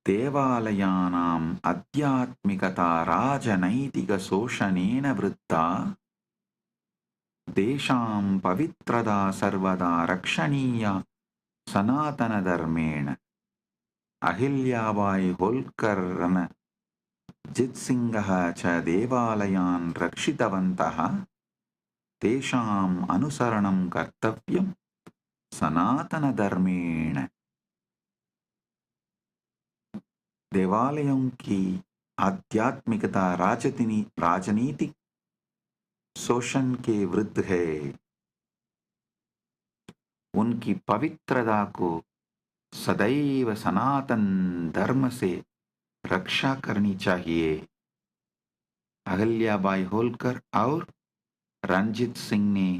देवालयानाम् आध्यात्मिकता राजनैतिकशोषणेन वृद्धा देशां पवित्रता सर्वदा रक्षणीया सनातनधर्मेण. अहिल्याबाई होल्कर जित्सिंहः च देवालयान् रक्षितवन्तः. तेषाम् अनुसरणं कर्तव्यं सनातनधर्मेण. देवालयों की आध्यात्मिकता राजनीतिक शोषण के विरुद्ध है. उनकी पवित्रता को सदैव सनातन धर्म से रक्षा करनी चाहिए. अहिल्याबाई होल्कर और रंजीत सिंह ने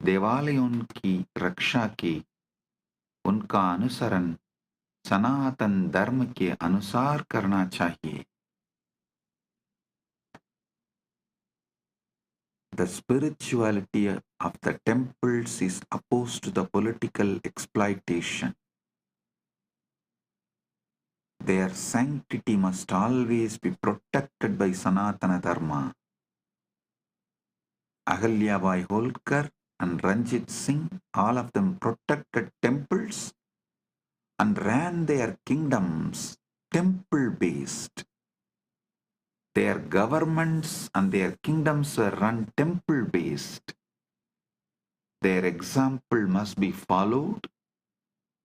देवालयों की रक्षा की. उनका अनुसरण सनातन धर्म के अनुसार करना चाहिए. The spirituality of the temples is opposed to the political exploitation. Their sanctity must always be protected by Sanatana Dharma. Ahalyabai Holkar and Ranjit Singh, all of them protected temples and ran their kingdoms temple-based. Their governments and their kingdoms were run temple-based. Their example must be followed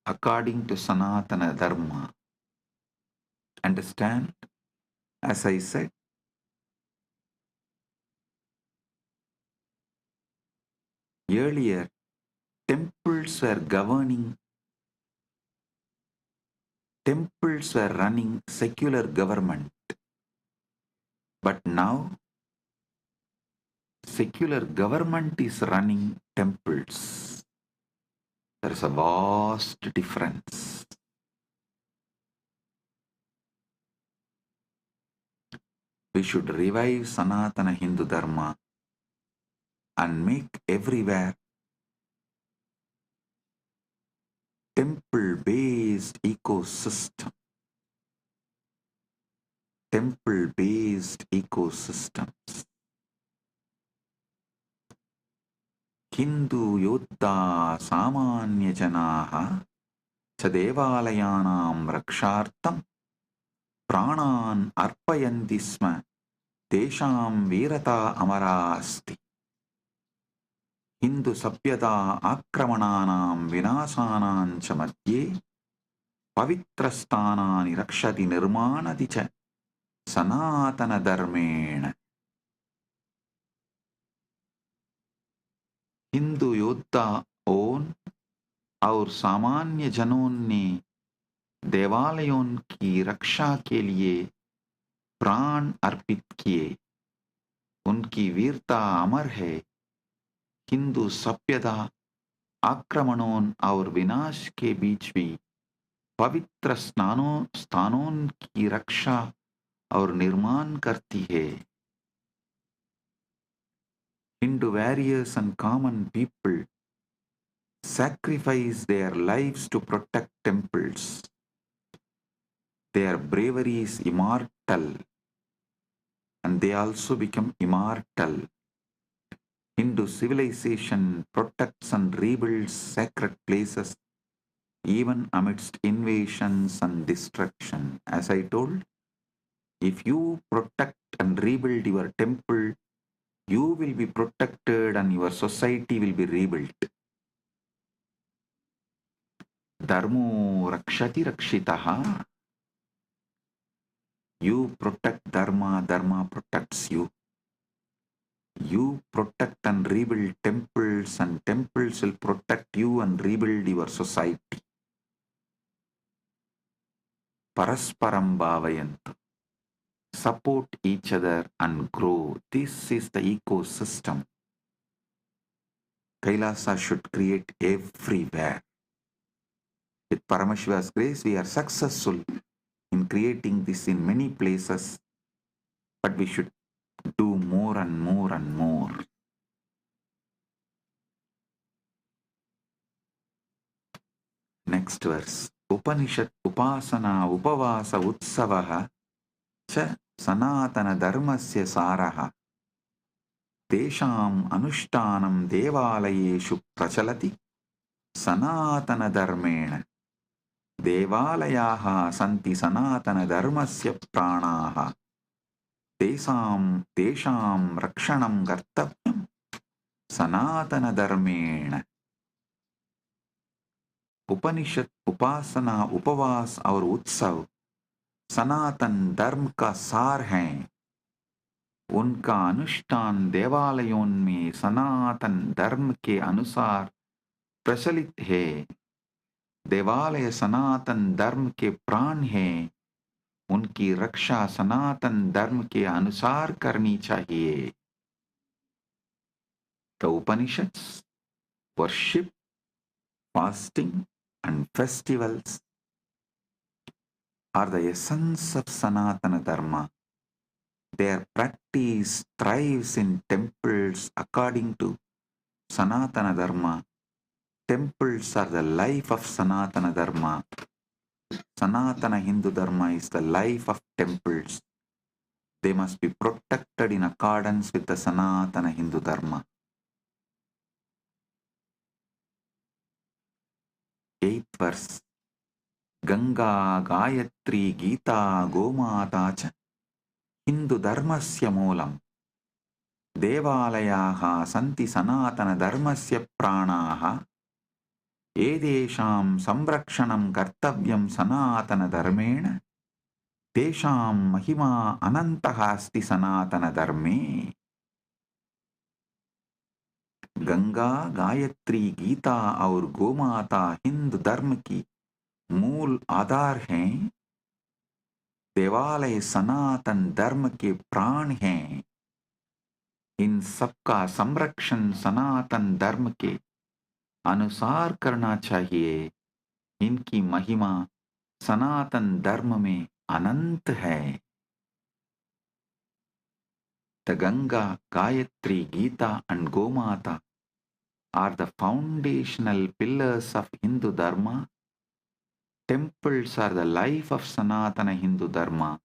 according to Sanatana Dharma. Understand? As I said, earlier, temples were running secular government. But now, secular government is running temples. There is a vast difference. We should revive Sanatana Hindu Dharma and make everywhere temple-based ecosystem. Temple-based ecosystems. Hindu Yoddha Samanya Janaha Chadevaalayanam Rakshartam Pranan Arpayanti Sma Tesham Virata Amarasti. Hindu Sapyata Akramananam Vinasanam Chamadye Pavitrastanani Rakshati Nirmanati Cha Sanatana Dharmena. Hindu योद्धा own और सामान्य जनों ने देवालयों की रक्षा के लिए प्राण अर्पित किए. उनकी वीरता अमर है. हिंदू सभ्यता आक्रमणों और विनाश के बीच भी पवित्र स्थानों की रक्षा और निर्माण करती है. Hindu warriors and common people sacrifice their lives to protect temples. Their bravery is immortal, and they also become immortal. Hindu civilization protects and rebuilds sacred places even amidst invasions and destruction. As I told, if you protect and rebuild your temple, you will be protected and your society will be rebuilt. Dharmo rakshati rakshitaha. You protect dharma, dharma protects you. You protect and rebuild temples, and temples will protect you and rebuild your society. Parasparam bhavayantu. Support each other and grow. This is the ecosystem Kailasa should create everywhere. With Paramashiva's grace, we are successful in creating this in many places, but we should do more and more and more. Next verse. Upanishad upasana upavasa utsavaha cha sanatana dharmasya saraha tesham anushtanam devalayeshu prachalati sanatana dharmena devalayaha santi sanatana dharmasya pranaha tesham rakshanam kartavyam sanatana dharmena. उपनिषद उपासना उपवास और उत्सव सनातन धर्म का सार हैं. उनका अनुष्ठान देवालयों में सनातन धर्म के अनुसार प्रचलित है. देवालय सनातन धर्म के प्राण हैं. उनकी रक्षा सनातन धर्म के अनुसार करनी चाहिए. The Upanishads worship, fasting and festivals are the essence of Sanatana Dharma. Their practice thrives in temples according to Sanatana Dharma. Temples are the life of Sanatana Dharma. Sanatana Hindu Dharma is the life of temples. They must be protected in accordance with the Sanatana Hindu Dharma. 8th verse. Ganga, Gayatri, Gita, Gomata cha Hindu Dharmasya moolam. Devalayaha santi Sanatana Dharmasya pranaha. Edesham samrakshanam kartavyam Sanatana Dharmena. Tesham mahima anantaha asti Sanatana Dharme. Ganga Gayatri Gita और गोमाता हिंदू धर्म की मूल आधार हैं। देवालय सनातन धर्म के प्राण हैं। इन सबका संरक्षण सनातन धर्म के अनुसार करना चाहिए। इनकी महिमा सनातन धर्म में अनंत है। The Ganga Gayatri Gita and gomata are the foundational pillars of Hindu Dharma. Temples are the life of Sanatana Hindu Dharma.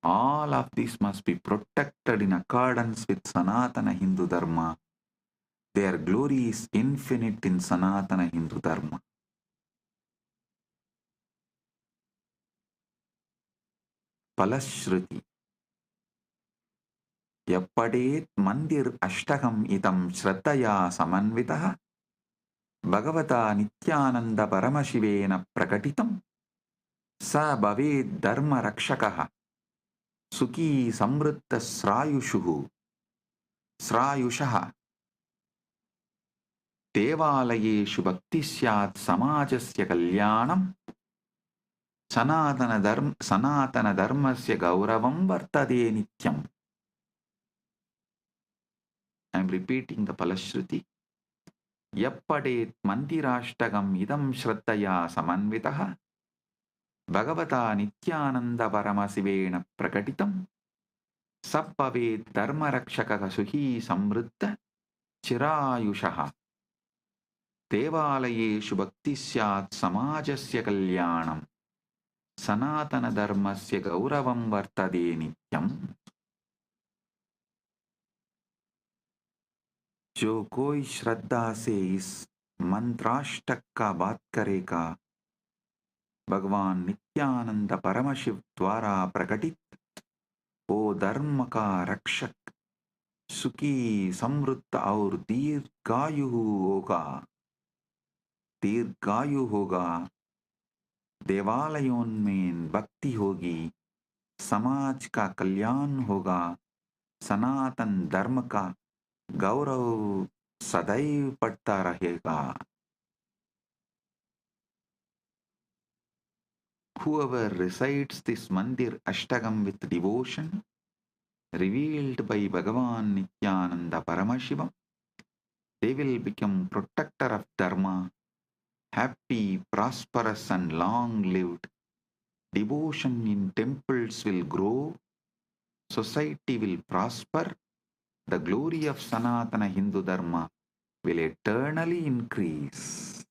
All of these must be protected in accordance with Sanatana Hindu Dharma. Their glory is infinite in Sanatana Hindu Dharma. Palashruti. Yappadet mandir ashtagam itam shraddaya samanvitaha Bhagavata Nithyananda Paramashivena prakatitam sa bhaved dharma rakshakaha Sukhi samritta srayushaha Devalayeshu bhakti syat samajasya kalyanam Sanatana dharmasya gauravam vartade nityam. I am repeating the Palashruti. Yappadet mandirashtagam idam shraddaya samanvitaha Bhagavata Nithyananda Paramashivena prakatitam sabbhavet dharma rakshakaha suhi samritta chirayushaha Devalayeshu bhakti syat samajasya kalyanam Sanatana dharmasya gauravam vartade nityam. जो कोई श्रद्धा से इस मंत्राष्टक का बात करेगा भगवान नित्यानंद परमशिव द्वारा प्रकटित वो धर्म का रक्षक सुखी समृद्ध और दीर्घायु होगा देवालयों में भक्ति होगी समाज का कल्याण होगा सनातन धर्म का गौरव सदैव बढ़ता रहेगा. Whoever recites this mandir ashtagam with devotion revealed by Bhagavan Nithyananda Paramashivam, they will become protector of dharma, happy, prosperous and long-lived. Devotion in temples will grow, society will prosper, the glory of Sanatana Hindu Dharma will eternally increase.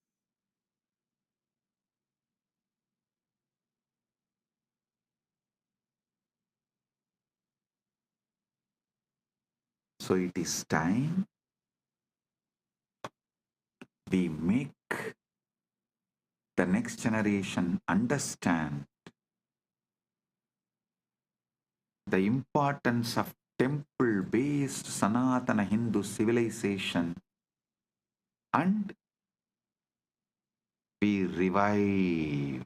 So it is time we make the next generation understand the importance of temple-based Sanatana Hindu civilization and we revive.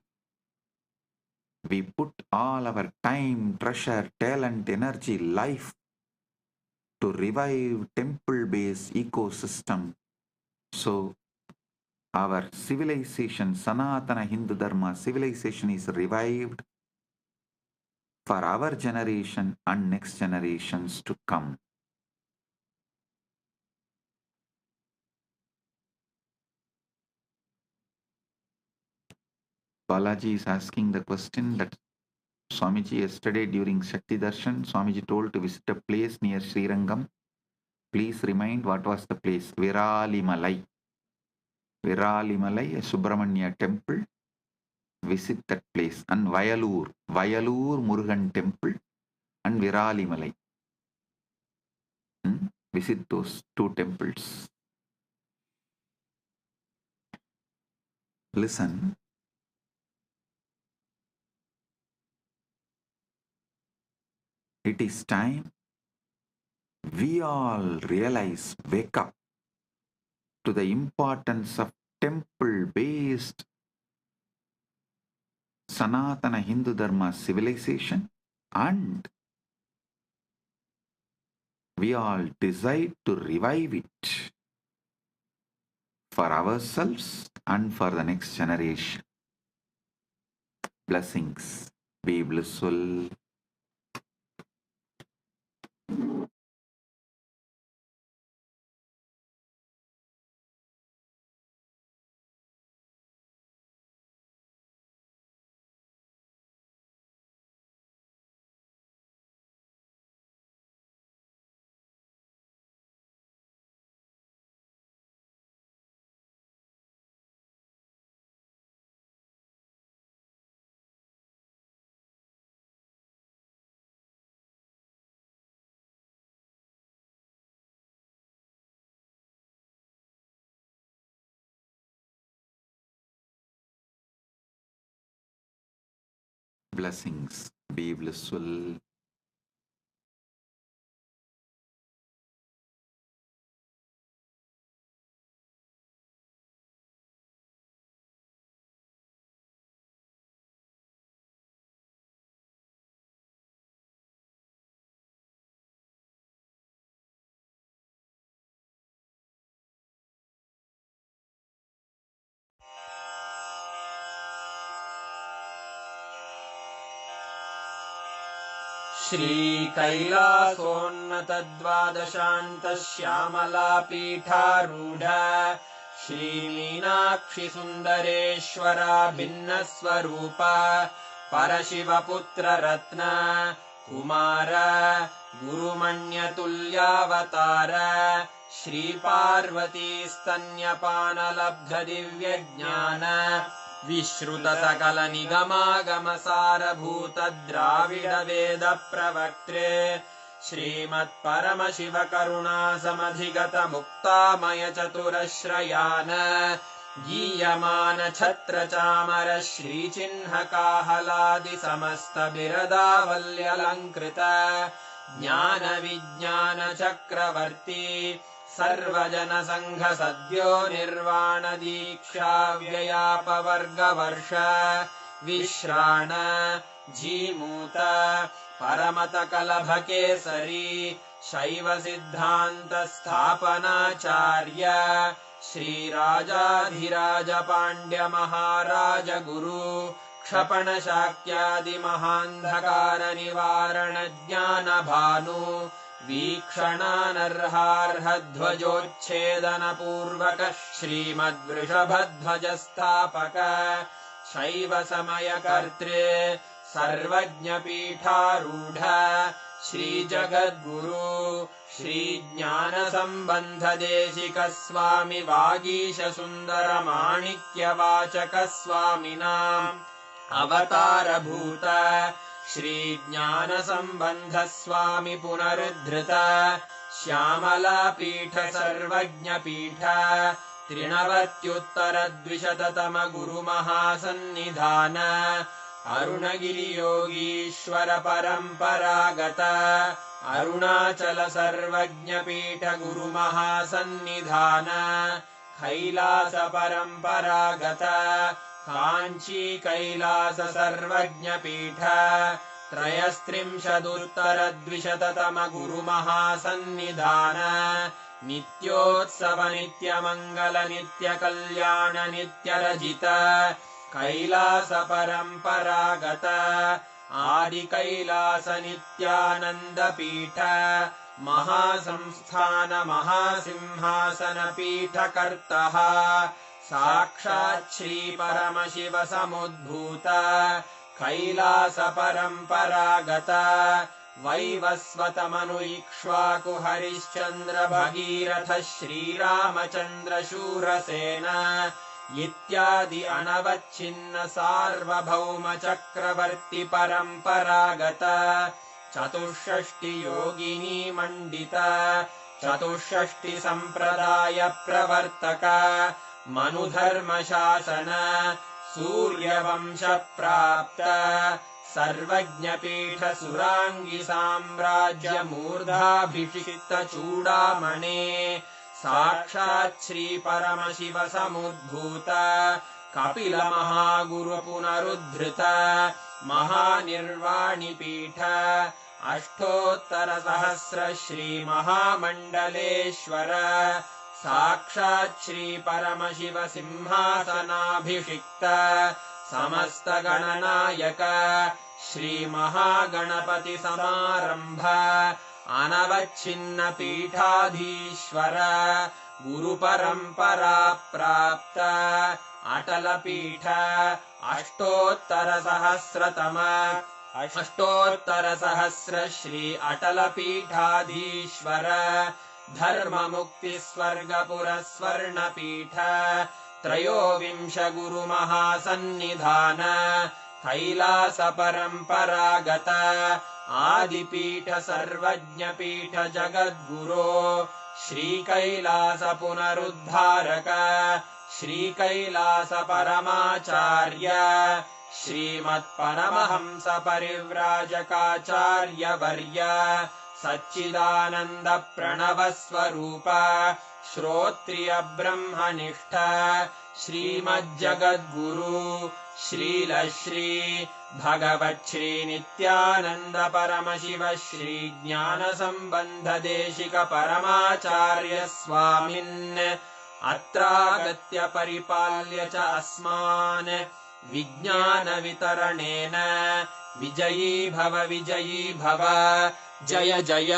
We put all our time, treasure, talent, energy, life to revive temple-based ecosystem. So our civilization, Sanatana Hindu Dharma civilization is revived for our generation and next generations to come. Balaji is asking the question that Swamiji yesterday during Shakti Darshan, Swamiji told to visit a place near Srirangam. Please remind what was the place. Virali Malai, a Subramanya temple. visit that place. And Vayalur Murugan temple and Viralimalai. Visit those two temples. Listen. It is time we all realize, wake up to the importance of temple-based Sanatana Hindu Dharma civilization, and we all decide to revive it for ourselves and for the next generation. Blessings. Be blissful. Blessings. Be blissful. श्रीकैलासोन्नतद्वादशान्तश्यामलापीठारूढ श्रीमीनाक्षिसुन्दरेश्वरा भिन्नस्वरूप परशिवपुत्ररत्न Kumar गुरुमण्यतुल्यावतार श्रीपार्वतीस्तन्यपानलब्धदिव्यज्ञान विश्रुतसकलनिगमागमसारभूत द्राविडवेदप्रवक्त्रे श्रीमत्परमशिवकरुणासमधिगतमुक्तामयचतुरश्रयान गीयमानछत्रचामर श्रीचिह्नकाहलादिसमस्तबिरदावल्यलङ्कृत ज्ञानविज्ञानचक्रवर्ती सर्वजनसङ्घसद्यो निर्वाणदीक्षाव्ययापवर्गवर्ष विश्राण Jimuta परमतकलभकेसरी शैवसिद्धान्तस्थापनाचार्य श्रीराजाधिराजपाण्ड्यमहाराजगुरु क्षपणशाक्यादिमहान्धकारनिवारणज्ञानभानु वीक्षणानर्हार्हध्वजोच्छेदनपूर्वक श्रीमद्वृषभध्वजस्थापक शैवसमयकर्त्रे सर्वज्ञपीठारूढ श्रीजगद्गुरु श्रीज्ञानसम्बन्धदेशिकस्वामि वागीशसुन्दरमाणिक्यवाचकस्वामिनाम् अवतारभूत श्रीज्ञानसम्बन्धस्वामि पुनरुद्धृत श्यामलापीठ सर्वज्ञपीठ 93 गुरुमहासन्निधान अरुणगिरियोगीश्वर परम्परागत अरुणाचल सर्वज्ञपीठ गुरुमहासन्निधान कैलास परम्परागत काञ्ची कैलास सर्वज्ञपीठ 33 गुरुमहासन्निधान नित्योत्सव नित्यमङ्गल नित्यकल्याण नित्यरजित कैलास परम्परागत आदि कैलास नित्यानन्दपीठ महासंस्थान महासिंहासन पीठकर्तः साक्षात् श्री परमशिव समुद्भूत कैलास परम्परागत वैवस्वतमनु इक्ष्वाकु हरिश्चन्द्र भगीरथ श्रीरामचन्द्र शूरसेन इत्यादि अनवच्छिन्न सार्वभौम चक्रवर्ति परम्परागत चतुष्षष्टि योगिनी मण्डित चतुष्षष्टि संप्रदाय प्रवर्तक मनुधर्मशासन सूर्यवंश प्राप्त सर्वज्ञपीठ सुरांगी साम्राज्य मूर्धाभिषिक्त चूडामणे साक्षात् श्री परमशिव समुद्भूत कपिल महागुरु पुनरुद्धृत महानिर्वाणि पीठ अष्टोत्तर सहस्र श्री महामण्डलेश्वर साक्षात् श्री परमशिव सिंहासनाभिषिक्त समस्त गणनायक श्री महागणपति समारंभ अनवच्छिन्न पीठाधीश्वर गुरु परंपरा प्राप्त अटल पीठ अष्टोत्तर सहस्र श्री अटल पीठाधीश्वर धर्म मुक्ति स्वर्गपुर स्वर्ण पीठ त्रयोविंश गुरु महासन्निधान कैलास परंपरागत आदिपीठ सर्वज्ञ पीठ जगद्गुरो श्री कैलास पुनरुद्धारक श्री कैलास परमाचार्य श्रीमत्परमहंस परिव्राजकाचार्य वर्य सच्चिदानंद प्रणव स्वरूप श्रोत्रिय ब्रह्मनिष्ठ श्रीमज्जगद्गुरु श्रील श्री भगवत् श्री नित्यानंद परमशिव श्री ज्ञान संबंध देशिक परमाचार्य स्वामिन् अत्रागत्य परिपाल्य च अस्मान् विज्ञान वितरणेन विजयी भव जय जय।